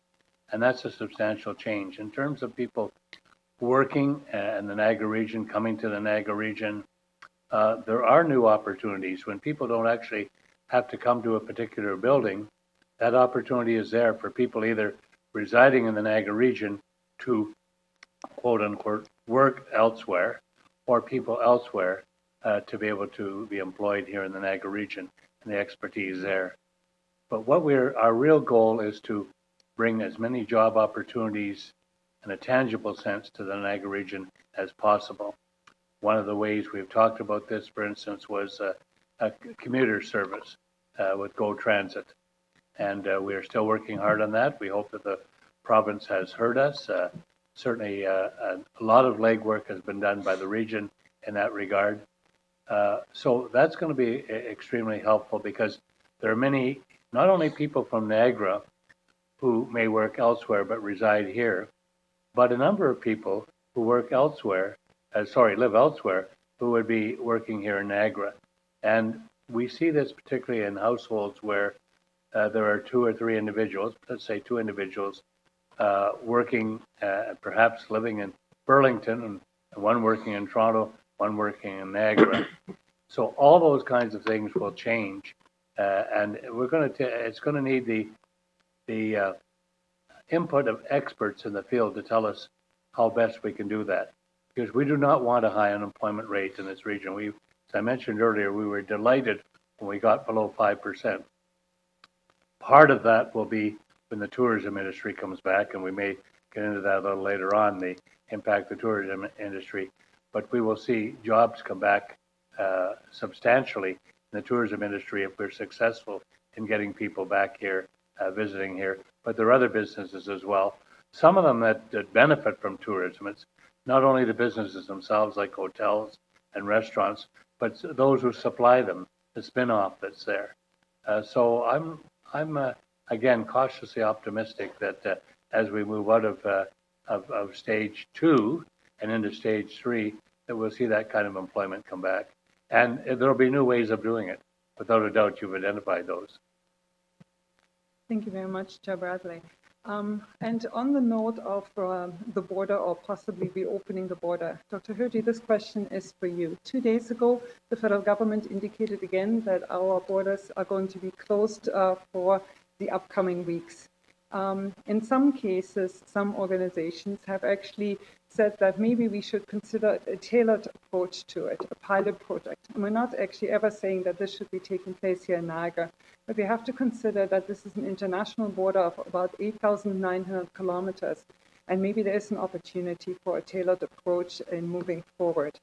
and that's a substantial change. In terms of people working in the Niagara region, coming to the Niagara region, there are new opportunities. When people don't actually have to come to a particular building, that opportunity is there for people either residing in the Niagara region to, quote unquote, work elsewhere, or people elsewhere to be able to be employed here in the Niagara region, and the expertise there. But what our real goal is to bring as many job opportunities in a tangible sense to the Niagara region as possible. One of the ways we've talked about this, for instance, was a commuter service with GO Transit. And we are still working hard on that. We hope that the province has heard us. Certainly a lot of legwork has been done by the region in that regard. So that's going to be extremely helpful, because there are many, not only people from Niagara who may work elsewhere but reside here, but a number of people who work elsewhere, live elsewhere, who would be working here in Niagara. And we see this particularly in households where there are 2 or 3 individuals, let's say 2 individuals, working, perhaps living in Burlington, and one working in Toronto, one working in Niagara. So all those kinds of things will change, and it's going to need the input of experts in the field to tell us how best we can do that, because we do not want a high unemployment rate in this region. As I mentioned earlier, we were delighted when we got below 5%. Part of that will be when the tourism industry comes back, and we may get into that a little later on, the impact of the tourism industry. But we will see jobs come back substantially in the tourism industry if we're successful in getting people back here, visiting here. But there are other businesses as well. Some of them that benefit from tourism. It's not only the businesses themselves, like hotels and restaurants, but those who supply them, the spin-off that's there. So I'm again cautiously optimistic that as we move out of stage 2 and into stage 3, that we'll see that kind of employment come back. And there'll be new ways of doing it. Without a doubt, you've identified those. Thank you very much, Chair Bradley. And on the note of the border, or possibly reopening the border, Dr. Hirji, this question is for you. 2 days ago, the federal government indicated again that our borders are going to be closed for the upcoming weeks. In some cases, some organizations have actually said that maybe we should consider a tailored approach to it, a pilot project. And we're not actually ever saying that this should be taking place here in Niagara, but we have to consider that this is an international border of about 8,900 kilometers, and maybe there is an opportunity for a tailored approach in moving forward.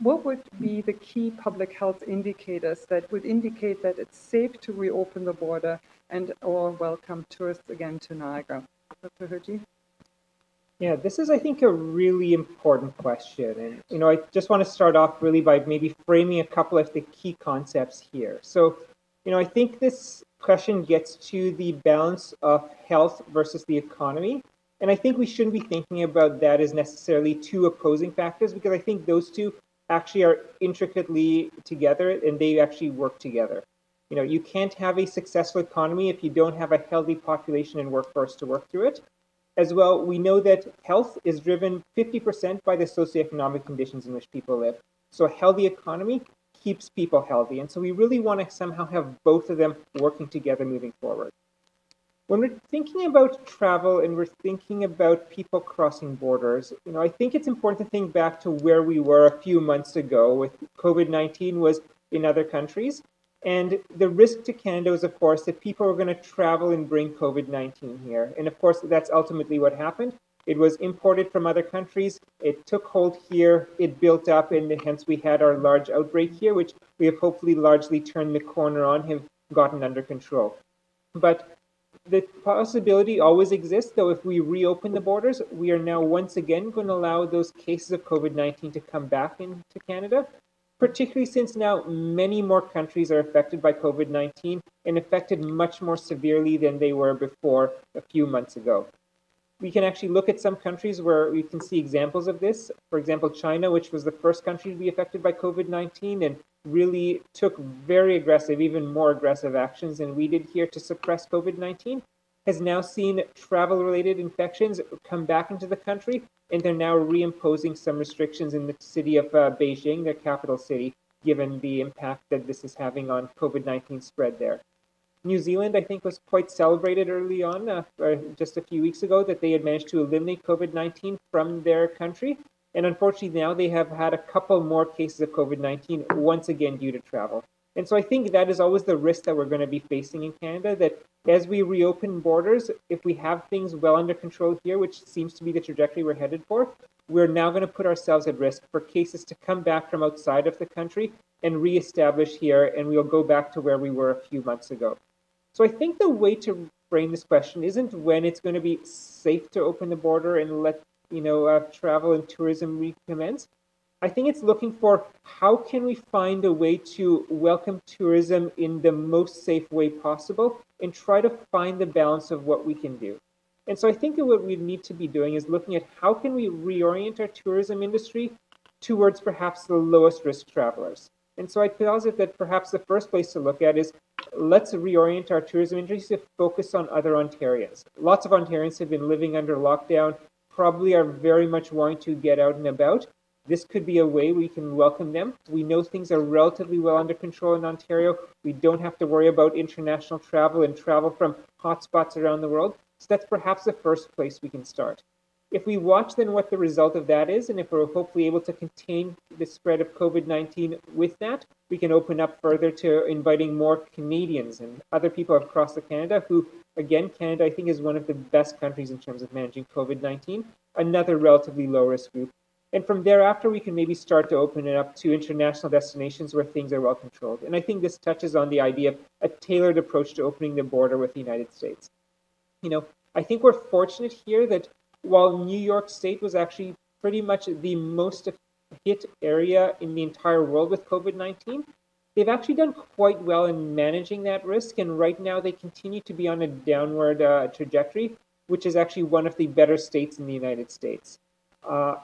What would be the key public health indicators that would indicate that it's safe to reopen the border and or welcome tourists again to Niagara? Dr. Hirji? Yeah, this is, I think, a really important question. And, I just want to start off really by maybe framing a couple of the key concepts here. So, I think this question gets to the balance of health versus the economy. And I think we shouldn't be thinking about that as necessarily two opposing factors, because I think those two actually are intricately together and they actually work together. You know, you can't have a successful economy if you don't have a healthy population and workforce to work through it. As well, we know that health is driven 50% by the socioeconomic conditions in which people live. So a healthy economy keeps people healthy. And so we really want to somehow have both of them working together moving forward. When we're thinking about travel and we're thinking about people crossing borders, you know, I think it's important to think back to where we were a few months ago with COVID-19 was in other countries. And the risk to Canada was, of course, that people were going to travel and bring COVID-19 here. And of course, that's ultimately what happened. It was imported from other countries. It took hold here. It built up, and hence we had our large outbreak here, which we have hopefully largely turned the corner on, have gotten under control. But the possibility always exists, though, if we reopen the borders, we are now once again going to allow those cases of COVID-19 to come back into Canada, particularly since now many more countries are affected by COVID-19 and affected much more severely than they were before a few months ago. We can actually look at some countries where we can see examples of this. For example, China, which was the first country to be affected by COVID-19 and really took very aggressive, even more aggressive actions than we did here to suppress COVID-19, has now seen travel-related infections come back into the country, and they're now reimposing some restrictions in the city of Beijing, their capital city, given the impact that this is having on COVID-19 spread there. New Zealand, I think, was quite celebrated early on, just a few weeks ago, that they had managed to eliminate COVID-19 from their country. And unfortunately, now they have had a couple more cases of COVID-19, once again due to travel. And so I think that is always the risk that we're going to be facing in Canada, that as we reopen borders, if we have things well under control here, which seems to be the trajectory we're headed for, we're now going to put ourselves at risk for cases to come back from outside of the country and reestablish here, and we'll go back to where we were a few months ago. So I think the way to frame this question isn't when it's going to be safe to open the border and let travel and tourism recommence. I think it's looking for how can we find a way to welcome tourism in the most safe way possible and try to find the balance of what we can do. And so I think that what we need to be doing is looking at how can we reorient our tourism industry towards perhaps the lowest risk travelers. And so I posit that perhaps the first place to look at is let's reorient our tourism industry to focus on other Ontarians. Lots of Ontarians have been living under lockdown, probably are very much wanting to get out and about. This could be a way we can welcome them. We know things are relatively well under control in Ontario. We don't have to worry about international travel and travel from hotspots around the world. So that's perhaps the first place we can start. If we watch then what the result of that is, and if we're hopefully able to contain the spread of COVID-19 with that, we can open up further to inviting more Canadians and other people across Canada who, again, Canada I think is one of the best countries in terms of managing COVID-19, another relatively low risk group. And from thereafter, we can maybe start to open it up to international destinations where things are well controlled. And I think this touches on the idea of a tailored approach to opening the border with the United States. You know, I think we're fortunate here that while New York State was actually pretty much the most hit area in the entire world with COVID-19, they've actually done quite well in managing that risk. And right now they continue to be on a downward trajectory, which is actually one of the better states in the United States.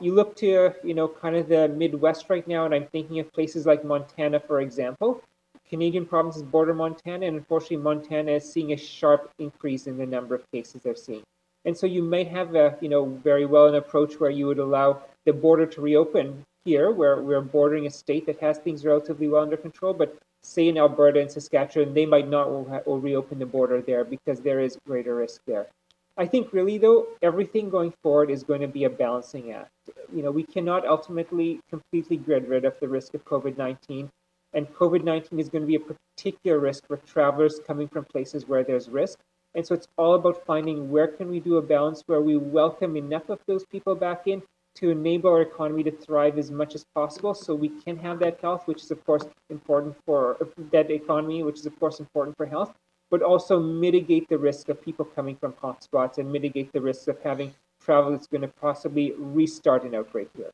You look to, kind of the Midwest right now, and I'm thinking of places like Montana, for example. Canadian provinces border Montana, and unfortunately Montana is seeing a sharp increase in the number of cases they're seeing. And so you might have a, very well an approach where you would allow the border to reopen here, where we're bordering a state that has things relatively well under control, but say in Alberta and Saskatchewan, they might not will reopen the border there because there is greater risk there. I think really, though, everything going forward is going to be a balancing act. We cannot ultimately completely get rid of the risk of COVID-19, and COVID-19 is going to be a particular risk for travelers coming from places where there's risk. And so it's all about finding where can we do a balance where we welcome enough of those people back in to enable our economy to thrive as much as possible so we can have that health, which is, of course, important for that economy, which is, of course, important for health, but also mitigate the risk of people coming from hotspots and mitigate the risk of having travel that's going to possibly restart an outbreak here.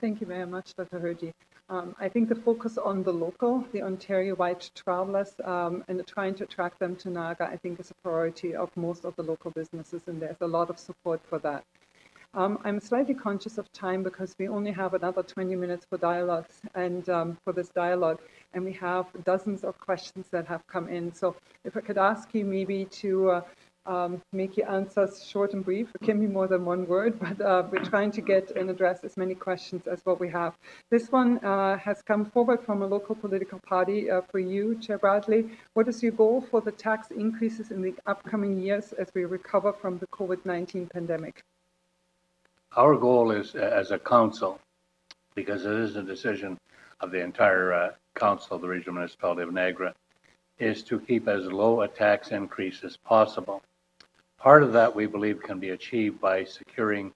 Thank you very much, Dr. Hirji. I think the focus on the local, the Ontario-wide travelers, and trying to attract them to Niagara, I think is a priority of most of the local businesses, and there's a lot of support for that. I'm slightly conscious of time because we only have another 20 minutes for dialogues and for this dialogue, and we have dozens of questions that have come in. So if I could ask you maybe to make your answers short and brief. It can be more than one word, but we're trying to get and address as many questions as what we have. This one has come forward from a local political party for you, Chair Bradley. What is your goal for the tax increases in the upcoming years as we recover from the COVID-19 pandemic? Our goal is, as a council, because it is a decision of the entire council of the Regional Municipality of Niagara, is to keep as low a tax increase as possible. Part of that, we believe, can be achieved by securing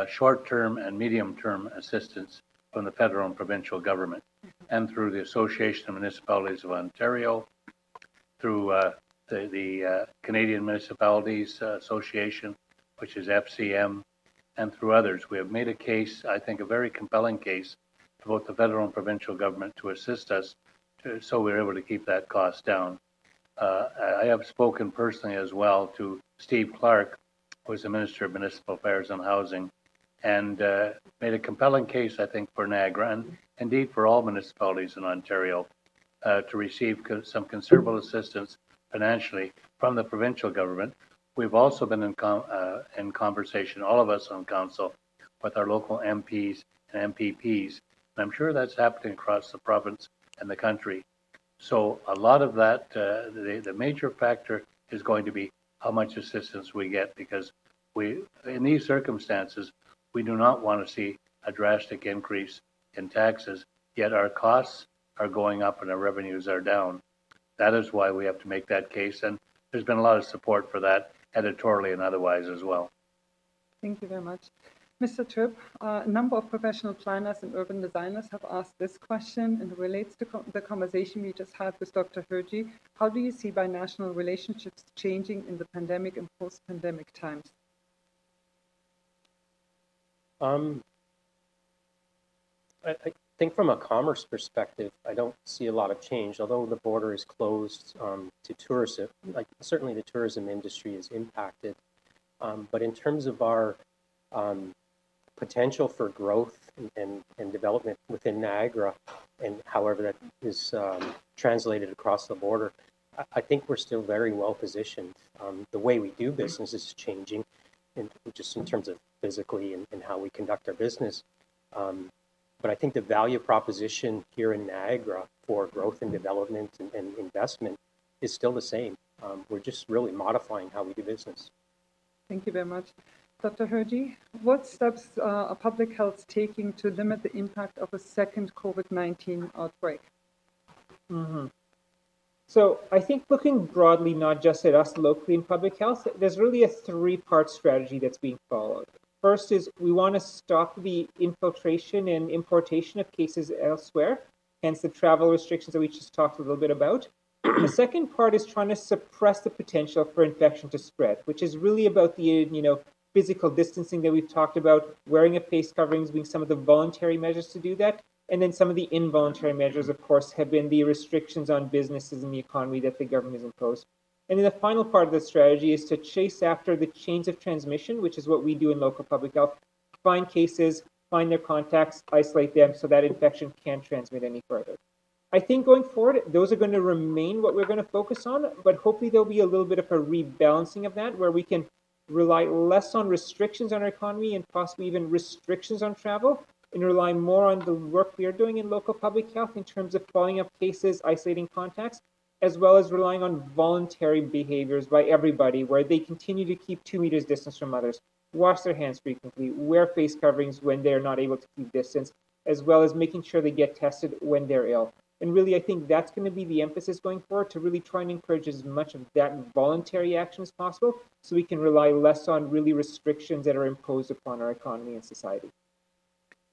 short-term and medium-term assistance from the federal and provincial government, and through the Association of Municipalities of Ontario, through the Canadian Municipalities Association, which is FCM, and through others. We have made a case, I think a very compelling case, to both the federal and provincial government to assist us so we're able to keep that cost down. I have spoken personally as well to Steve Clark, who is the Minister of Municipal Affairs and Housing, and made a compelling case, I think, for Niagara, and indeed for all municipalities in Ontario, to receive some considerable assistance financially from the provincial government. We've also been in conversation, all of us on council, with our local MPs and MPPs, and I'm sure that's happening across the province and the country. So a lot of that, the major factor is going to be how much assistance we get, because in these circumstances, we do not want to see a drastic increase in taxes, yet our costs are going up and our revenues are down. That is why we have to make that case, and there's been a lot of support for that, editorially and otherwise as well. Thank you very much. Mr. Tripp, a number of professional planners and urban designers have asked this question, and it relates to the conversation we just had with Dr. Hirji. How do you see binational relationships changing in the pandemic and post-pandemic times? I think from a commerce perspective, I don't see a lot of change, although the border is closed to tourism. Like, certainly the tourism industry is impacted, but in terms of our potential for growth and development within Niagara, and however that is translated across the border, I think we're still very well positioned. The way we do business is changing, just in terms of physically and how we conduct our business. But I think the value proposition here in Niagara for growth and development and investment is still the same. We're just really modifying how we do business. Thank you very much. Dr. Hirji, what steps are public health taking to limit the impact of a second COVID-19 outbreak? So I think looking broadly, not just at us locally in public health, there's really a three-part strategy that's being followed. First is we want to stop the infiltration and importation of cases elsewhere, hence the travel restrictions that we just talked a little bit about. The second part is trying to suppress the potential for infection to spread, which is really about the physical distancing that we've talked about, wearing of face coverings being some of the voluntary measures to do that, and then some of the involuntary measures, of course, have been the restrictions on businesses and the economy that the government has imposed. And then the final part of the strategy is to chase after the chains of transmission, which is what we do in local public health, find cases, find their contacts, isolate them so that infection can't transmit any further. I think going forward, those are going to remain what we're going to focus on, but hopefully there'll be a little bit of a rebalancing of that, where we can rely less on restrictions on our economy and possibly even restrictions on travel, and rely more on the work we are doing in local public health in terms of following up cases, isolating contacts, as well as relying on voluntary behaviors by everybody, where they continue to keep 2 meters distance from others, wash their hands frequently, wear face coverings when they're not able to keep distance, as well as making sure they get tested when they're ill. And really, I think that's going to be the emphasis going forward, to really try and encourage as much of that voluntary action as possible, so we can rely less on really restrictions that are imposed upon our economy and society.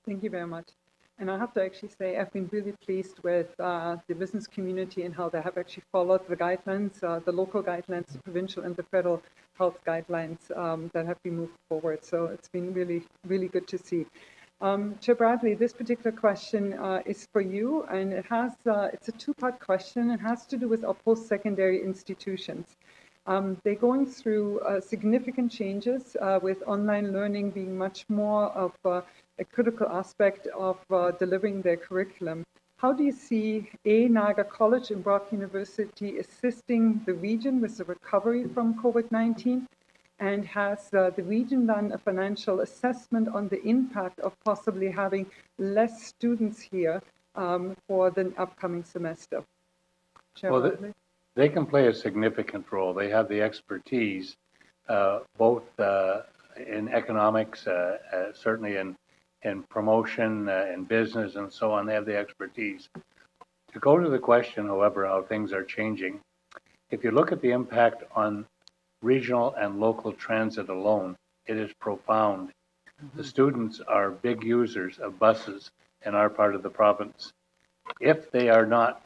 Thank you very much. And I have to actually say I've been really pleased with the business community and how they have actually followed the guidelines, the local guidelines, the provincial and the federal health guidelines that have been moved forward. So it's been really, really good to see. Chair Bradley, this particular question is for you, and it's a two-part question. It has to do with our post-secondary institutions. They're going through significant changes with online learning being much more of a critical aspect of delivering their curriculum. How do you see Niagara College and Brock University assisting the region with the recovery from COVID-19? And has the region done a financial assessment on the impact of possibly having less students here for the upcoming semester? Chair Bradley? They can play a significant role. They have the expertise, both in economics, certainly in promotion, in business, and so on. They have the expertise. To go to the question, however, how things are changing, if you look at the impact on regional and local transit alone, it is profound. The students are big users of buses in our part of the province. If they are not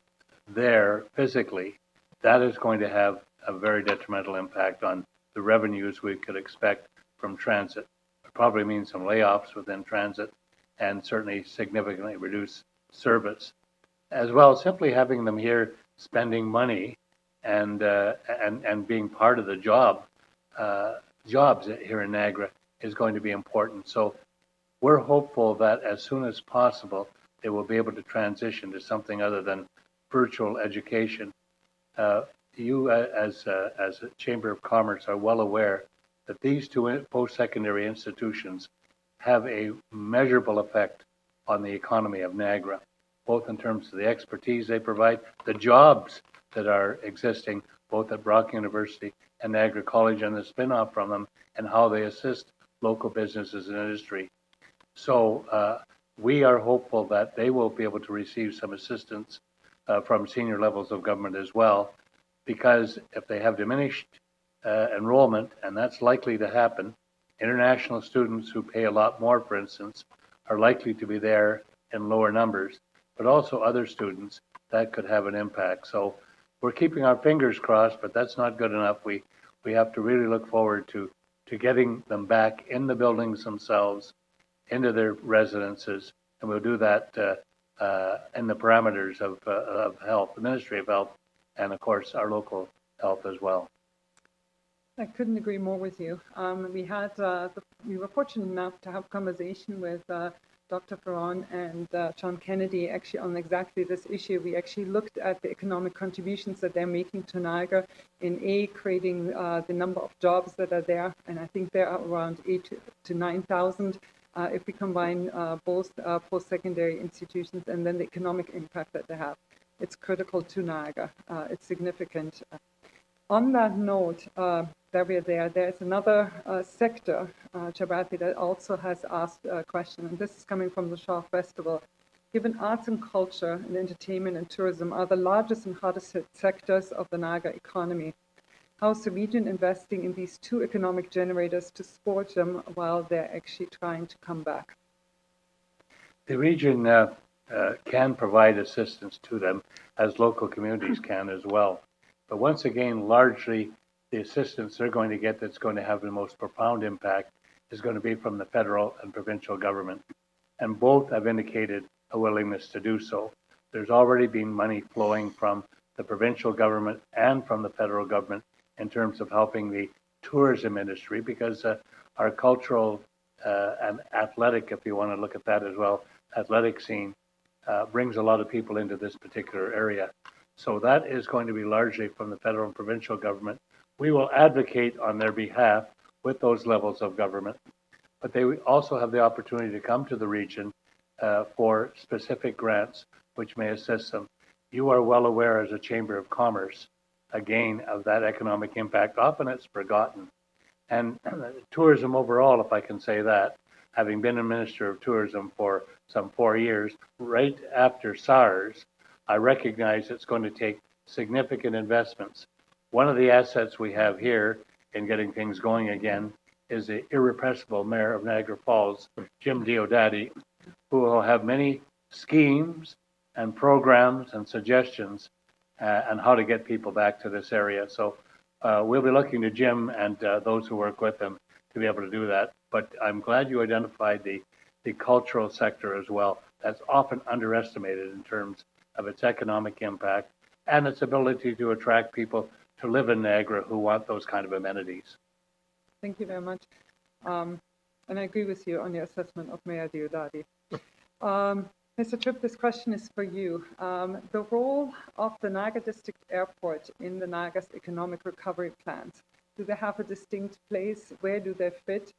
there physically, that is going to have a very detrimental impact on the revenues we could expect from transit. It probably means some layoffs within transit and certainly significantly reduce service. As well, simply having them here spending money and being part of the jobs here in Niagara is going to be important. So we're hopeful that as soon as possible, they will be able to transition to something other than virtual education. You, as a Chamber of Commerce, are well aware that these two post-secondary institutions have a measurable effect on the economy of Niagara, both in terms of the expertise they provide, the jobs that are existing both at Brock University and Niagara College and the spin-off from them, and how they assist local businesses and industry. So we are hopeful that they will be able to receive some assistance from senior levels of government as well, because if they have diminished enrollment, and that's likely to happen, international students who pay a lot more, for instance, are likely to be there in lower numbers, but also other students that could have an impact. So we're keeping our fingers crossed, but that's not good enough. We have to really look forward to getting them back in the buildings themselves, into their residences, and we'll do that in the parameters of health, the Ministry of Health, and of course our local health as well. I couldn't agree more with you. We were fortunate enough to have a conversation with Dr. Ferron and John Kennedy actually on exactly this issue. We actually looked at the economic contributions that they're making to Niagara in creating the number of jobs that are there, and I think there are around 8,000 to 9,000 if we combine both post-secondary institutions, and then the economic impact that they have. It's critical to Niagara. It's significant. On that note, there's another sector, Chair Bradley, that also has asked a question, and this is coming from the Shaw Festival. Given arts and culture and entertainment and tourism are the largest and hardest hit sectors of the Niagara economy, how is the region investing in these two economic generators to support them while they're actually trying to come back? The region can provide assistance to them, as local communities can as well. But once again, largely the assistance they're going to get that's going to have the most profound impact is going to be from the federal and provincial government. And both have indicated a willingness to do so. There's already been money flowing from the provincial government and from the federal government in terms of helping the tourism industry, because our cultural and athletic, if you want to look at that as well, athletic scene brings a lot of people into this particular area. So that is going to be largely from the federal and provincial government. We will advocate on their behalf with those levels of government, but they also have the opportunity to come to the region for specific grants which may assist them. You are well aware as a Chamber of Commerce, again, of that economic impact. Often it's forgotten. And tourism overall, if I can say that, having been a Minister of Tourism for some 4 years, right after SARS, I recognize it's going to take significant investments. One of the assets we have here in getting things going again is the irrepressible Mayor of Niagara Falls, Jim Diodati, who will have many schemes and programs and suggestions on how to get people back to this area. So we'll be looking to Jim and those who work with him to be able to do that. But I'm glad you identified the the cultural sector as well. That's often underestimated in terms of its economic impact and its ability to attract people to live in Niagara who want those kind of amenities. Thank you very much. And I agree with you on your assessment of Mayor Diodati. Mr. Tripp, this question is for you. The role of the Niagara District Airport in the Niagara's economic recovery plans, do they have a distinct place? Where do they fit?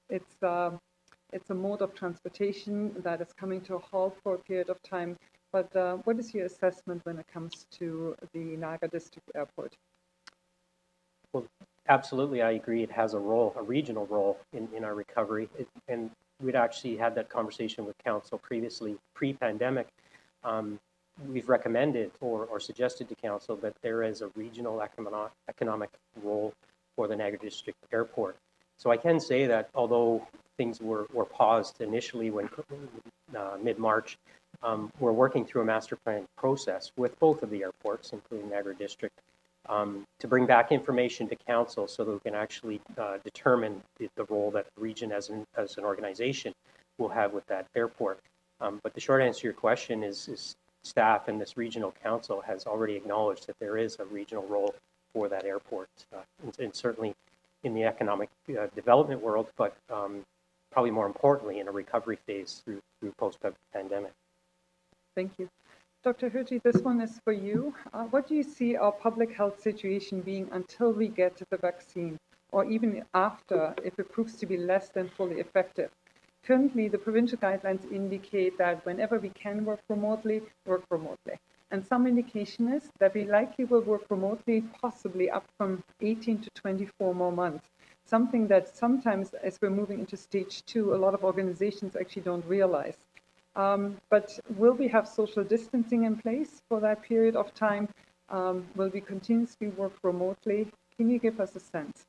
It's a mode of transportation that is coming to a halt for a period of time. But what is your assessment when it comes to the Niagara District Airport? Well, absolutely, I agree. It has a role, a regional role in our recovery. And we'd actually had that conversation with Council previously, pre-pandemic. We've recommended or suggested to Council that there is a regional economic role for the Niagara District Airport. So I can say that although things were paused initially when mid-March, we're working through a master plan process with both of the airports, including Niagara District, to bring back information to Council so that we can actually determine the role that the region as an organization will have with that airport. But the short answer to your question is staff and this regional council has already acknowledged that there is a regional role for that airport, and certainly in the economic development world, but probably more importantly in a recovery phase through post-pandemic. Thank you. Dr. Hirji, this one is for you. What do you see our public health situation being until we get to the vaccine, or even after, if it proves to be less than fully effective? Currently, the provincial guidelines indicate that whenever we can work remotely. And some indication is that we likely will work remotely, possibly up from 18 to 24 more months. Something that sometimes, as we're moving into stage 2, a lot of organizations actually don't realize. But will we have social distancing in place for that period of time? Will we continuously work remotely? Can you give us a sense?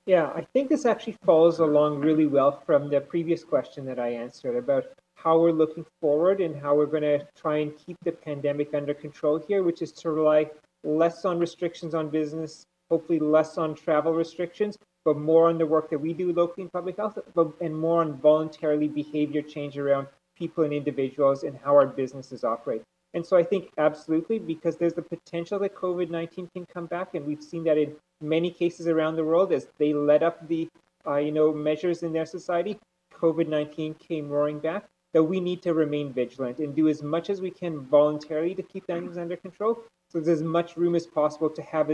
Yeah, I think this actually follows along really well from the previous question that I answered about how we're looking forward and how we're going to try and keep the pandemic under control here, which is to rely less on restrictions on business, hopefully less on travel restrictions, but more on the work that we do locally in public health, and more on voluntarily behavior change around people and individuals and how our businesses operate. And so I think absolutely, because there's the potential that COVID-19 can come back, and we've seen that in many cases around the world as they let up the measures in their society, COVID-19 came roaring back, that we need to remain vigilant and do as much as we can voluntarily to keep things under control. So there's as much room as possible to have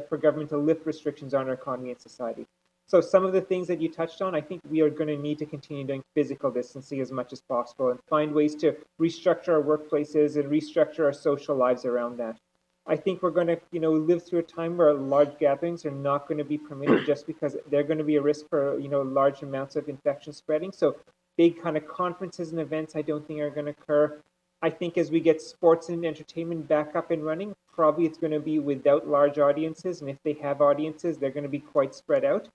for government to lift restrictions on our economy and society. So some of the things that you touched on, I think we are going to need to continue doing physical distancing as much as possible and find ways to restructure our workplaces and restructure our social lives around that. I think we're going to, live through a time where large gatherings are not going to be permitted just because they're going to be a risk for, large amounts of infection spreading. So big kind of conferences and events I don't think are going to occur. I think as we get sports and entertainment back up and running, probably it's going to be without large audiences. And if they have audiences, they're going to be quite spread out.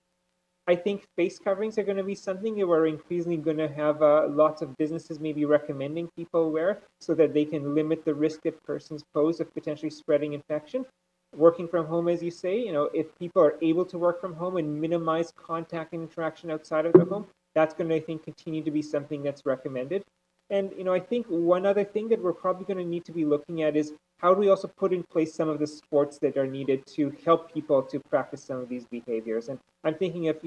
I think face coverings are going to be something that we're increasingly going to have lots of businesses maybe recommending people wear so that they can limit the risk that persons pose of potentially spreading infection. Working from home, as you say, if people are able to work from home and minimize contact and interaction outside of their home, that's going to, I think, continue to be something that's recommended. And, I think one other thing that we're probably going to need to be looking at is how do we also put in place some of the supports that are needed to help people to practice some of these behaviors. And I'm thinking of,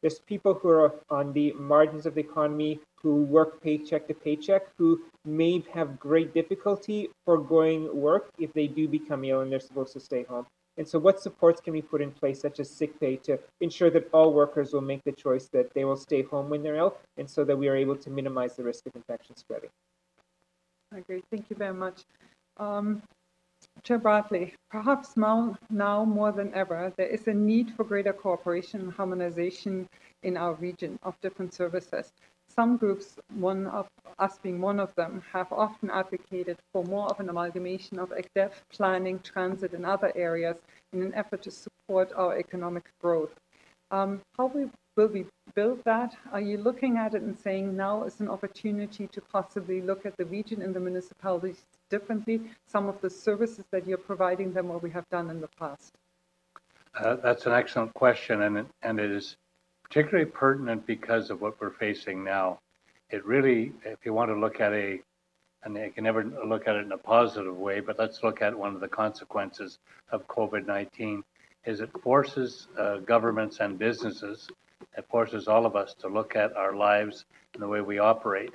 there's people who are on the margins of the economy who work paycheck to paycheck who may have great difficulty foregoing work if they do become ill and they're supposed to stay home. And so what supports can we put in place, such as sick pay, to ensure that all workers will make the choice that they will stay home when they're ill, and so that we are able to minimize the risk of infection spreading? I agree. Thank you very much. Chair Bradley, perhaps now more than ever, there is a need for greater cooperation and harmonization in our region of different services. Some groups, one of us being one of them, have often advocated for more of an amalgamation of ECDEF, planning, transit, and other areas in an effort to support our economic growth. How will we build that? Are you looking at it and saying now is an opportunity to possibly look at the region and the municipalities differently, some of the services that you're providing them or we have done in the past? That's an excellent question, and it is particularly pertinent because of what we're facing now. It really, if you want to look at and you can never look at it in a positive way, but let's look at one of the consequences of COVID-19, is it forces governments and businesses, it forces all of us to look at our lives and the way we operate.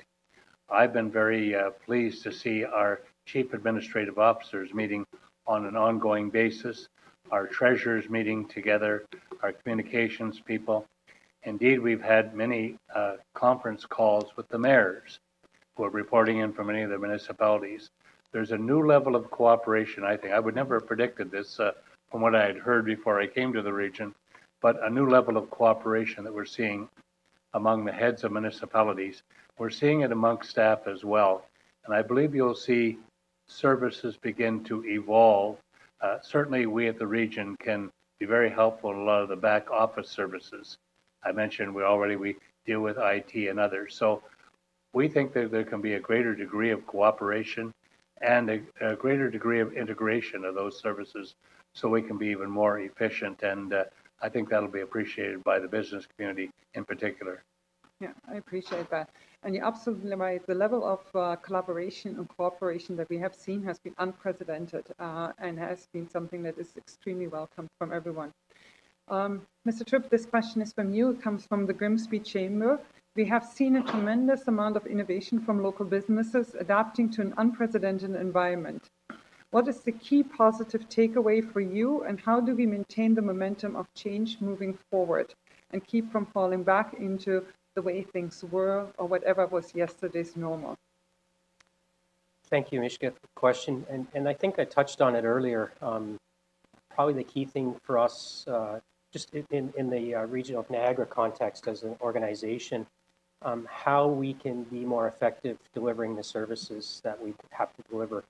I've been very pleased to see our chief administrative officers meeting on an ongoing basis, our treasurers meeting together, our communications people. Indeed, we've had many conference calls with the mayors who are reporting in from many of the municipalities. There's a new level of cooperation, I think. I would never have predicted this from what I had heard before I came to the region, but a new level of cooperation that we're seeing among the heads of municipalities. We're seeing it amongst staff as well. And I believe you'll see services begin to evolve. Certainly we at the region can be very helpful in a lot of the back office services. I mentioned we deal with IT and others. So we think that there can be a greater degree of cooperation and a greater degree of integration of those services so we can be even more efficient. And I think that'll be appreciated by the business community in particular. Yeah, I appreciate that. And you're absolutely right. The level of collaboration and cooperation that we have seen has been unprecedented and has been something that is extremely welcomed from everyone. Mr. Tripp, this question is from you. It comes from the Grimsby Chamber. We have seen a tremendous amount of innovation from local businesses adapting to an unprecedented environment. What is the key positive takeaway for you, and how do we maintain the momentum of change moving forward and keep from falling back into the way things were or whatever was yesterday's normal? Thank you, Mishka, for the question. And I think I touched on it earlier. Probably the key thing for us, just in the region of Niagara context as an organization, how we can be more effective delivering the services that we have to deliver.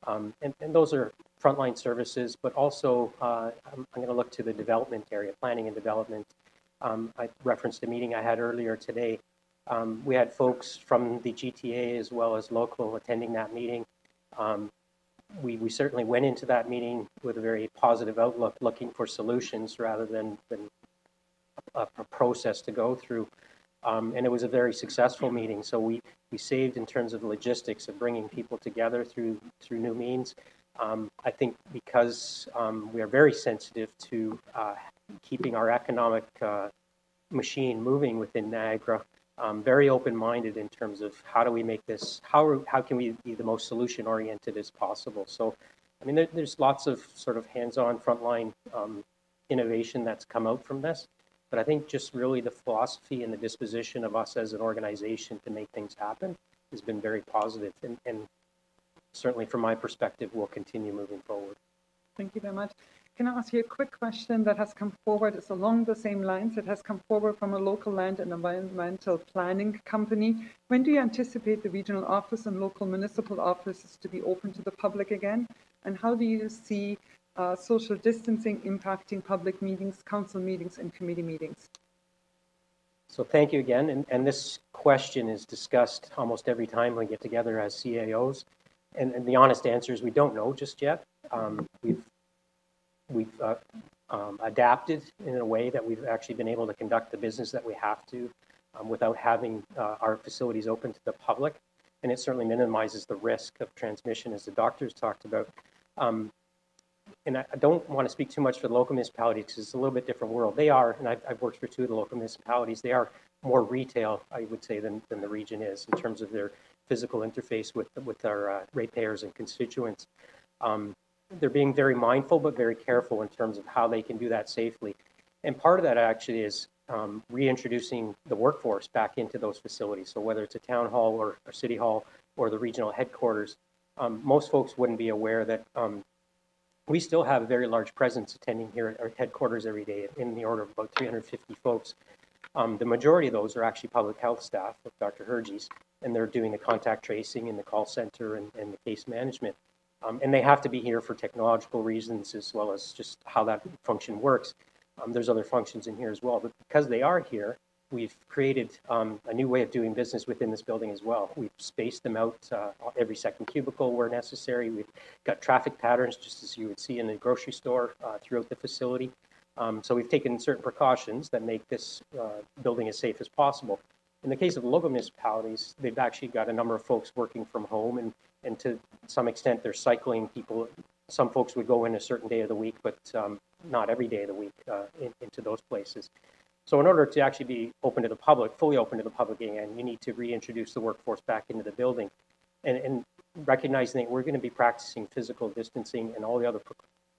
And those are frontline services, but also I'm going to look to the development area, planning and development. I referenced a meeting I had earlier today. We had folks from the GTA as well as local attending that meeting. We certainly went into that meeting with a very positive outlook, looking for solutions rather than a process to go through. And it was a very successful meeting. So we saved in terms of logistics of bringing people together through new means. I think because we are very sensitive to keeping our economic machine moving within Niagara, very open-minded in terms of how do we make this, how can we be the most solution-oriented as possible. So, I mean, there's lots of sort of hands-on frontline innovation that's come out from this. But I think just really the philosophy and the disposition of us as an organization to make things happen has been very positive. And certainly from my perspective, we'll continue moving forward. Thank you very much. Can I ask you a quick question that has come forward? It's along the same lines. It has come forward from a local land and environmental planning company. When do you anticipate the regional office and local municipal offices to be open to the public again? And how do you see social distancing impacting public meetings, council meetings, and committee meetings? So thank you again. And this question is discussed almost every time we get together as CAOs. And the honest answer is we don't know just yet. We've adapted in a way that we've actually been able to conduct the business that we have to without having our facilities open to the public. And it certainly minimizes the risk of transmission, as the doctors talked about. And I don't want to speak too much for the local municipalities because it's a little bit different world. They are, and I've worked for two of the local municipalities, they are more retail, I would say, than the region is in terms of their physical interface with our ratepayers and constituents. They're being very mindful but very careful in terms of how they can do that safely. And part of that actually is reintroducing the workforce back into those facilities. So whether it's a town hall or a city hall or the regional headquarters, most folks wouldn't be aware that we still have a very large presence attending here at our headquarters every day in the order of about 350 folks. The majority of those are actually public health staff of Dr. Hirji's, and they're doing the contact tracing in the call center and the case management. And they have to be here for technological reasons as well as just how that function works. There's other functions in here as well, but because they are here, we've created a new way of doing business within this building as well. We've spaced them out every second cubicle where necessary. We've got traffic patterns, just as you would see in a grocery store throughout the facility. So we've taken certain precautions that make this building as safe as possible. In the case of local municipalities, they've actually got a number of folks working from home, and to some extent they're cycling people. Some folks would go in a certain day of the week, but not every day of the week into those places. So in order to actually be open to the public, fully open to the public again, you need to reintroduce the workforce back into the building. And recognizing that we're going to be practicing physical distancing and all the other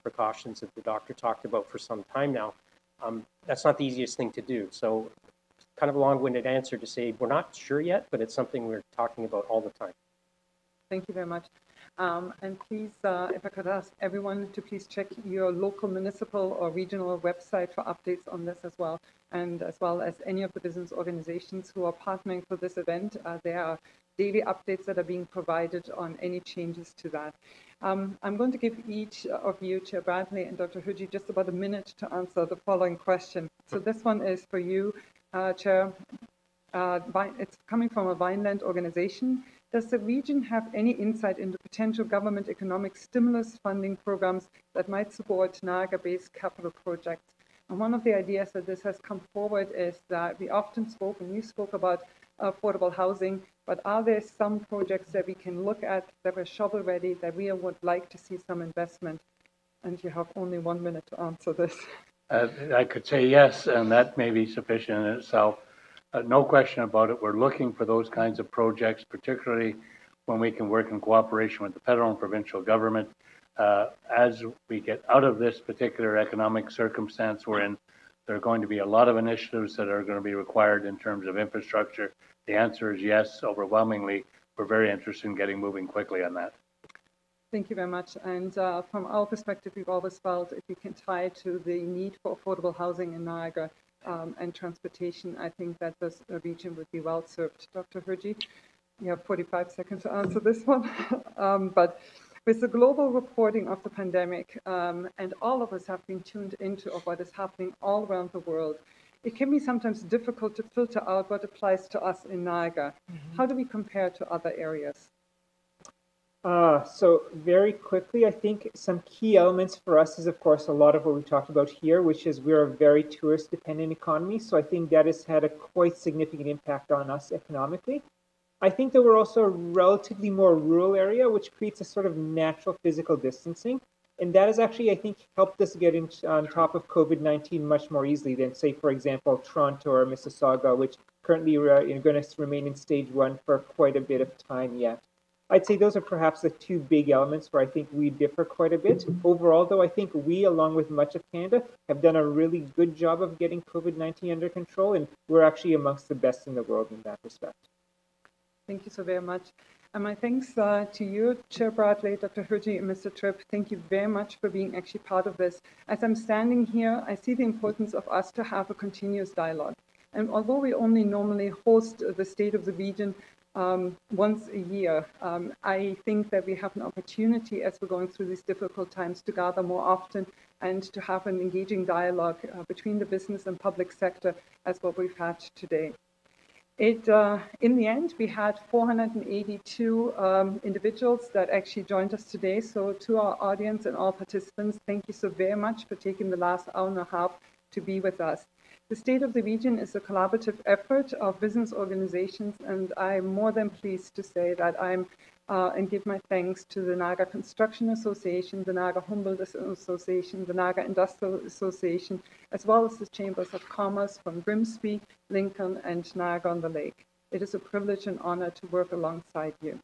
precautions that the doctor talked about for some time now, that's not the easiest thing to do. So kind of a long-winded answer to say we're not sure yet, but it's something we're talking about all the time. Thank you very much. And please, if I could ask everyone to please check your local municipal or regional website for updates on this as well, and as well as any of the business organizations who are partnering for this event. There are daily updates that are being provided on any changes to that. I'm going to give each of you, Chair Bradley and Dr. Hirji, just about a minute to answer the following question. So this one is for you, Chair. It's coming from a Vineland organization. Does the region have any insight into potential government economic stimulus funding programs that might support Niagara-based capital projects? And one of the ideas that this has come forward is that we often spoke, and you spoke about affordable housing, but are there some projects that we can look at that are shovel-ready that we would like to see some investment? And you have only 1 minute to answer this. I could say yes, and that may be sufficient in itself. No question about it. We're looking for those kinds of projects, particularly when we can work in cooperation with the federal and provincial government. As we get out of this particular economic circumstance we're in, there are going to be a lot of initiatives that are going to be required in terms of infrastructure. The answer is yes, overwhelmingly. We're very interested in getting moving quickly on that. Thank you very much. And from our perspective, we've always felt if we can tie it to the need for affordable housing in Niagara and transportation, I think that this region would be well served. Dr. Hirji, you have 45 seconds to answer this one. But with the global reporting of the pandemic, and all of us have been tuned into of what is happening all around the world, it can be sometimes difficult to filter out what applies to us in Niagara. How do we compare to other areas? So very quickly, I think some key elements for us is, of course, a lot of what we talked about here, which is we're a very tourist-dependent economy. So I think that has had a quite significant impact on us economically. I think that we're also a relatively more rural area, which creates a sort of natural physical distancing. And that has actually, I think, helped us get on top of COVID-19 much more easily than, say, for example, Toronto or Mississauga, which currently are going to remain in stage 1 for quite a bit of time yet. I'd say those are perhaps the two big elements where I think we differ quite a bit. Overall, though, I think we, along with much of Canada, have done a really good job of getting COVID-19 under control, and we're actually amongst the best in the world in that respect. Thank you so very much. And my thanks to you, Chair Bradley, Dr. Hirji, and Mr. Tripp. Thank you very much for being actually part of this. As I'm standing here, I see the importance of us to have a continuous dialogue. And although we only normally host the State of the Region once a year, I think that we have an opportunity as we're going through these difficult times to gather more often and to have an engaging dialogue between the business and public sector as what we've had today. In the end, we had 482 individuals that actually joined us today. So to our audience and all participants, thank you so very much for taking the last hour and a half to be with us. The State of the Region is a collaborative effort of business organizations, and I'm more than pleased to say that and give my thanks to the Niagara Construction Association, the Niagara Humboldt Association, the Niagara Industrial Association, as well as the Chambers of Commerce from Grimsby, Lincoln, and Niagara-on-the-Lake. It is a privilege and honor to work alongside you.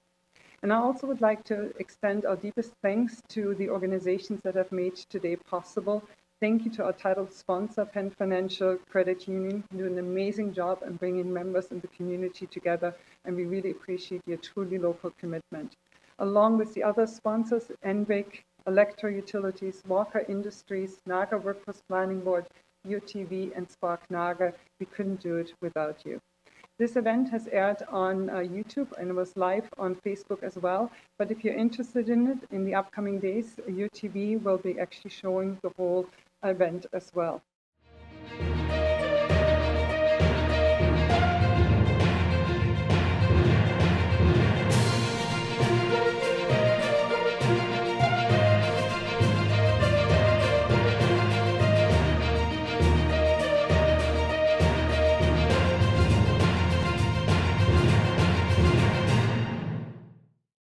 And I also would like to extend our deepest thanks to the organizations that have made today possible. Thank you to our title sponsor, Penn Financial Credit Union. You do an amazing job in bringing members in the community together, and we really appreciate your truly local commitment. Along with the other sponsors, NVIC, Electro Utilities, Walker Industries, Niagara Workforce Planning Board, UTV, and Spark Niagara, we couldn't do it without you. This event has aired on YouTube and it was live on Facebook as well. But if you're interested in it, in the upcoming days, UTV will be actually showing the whole event as well.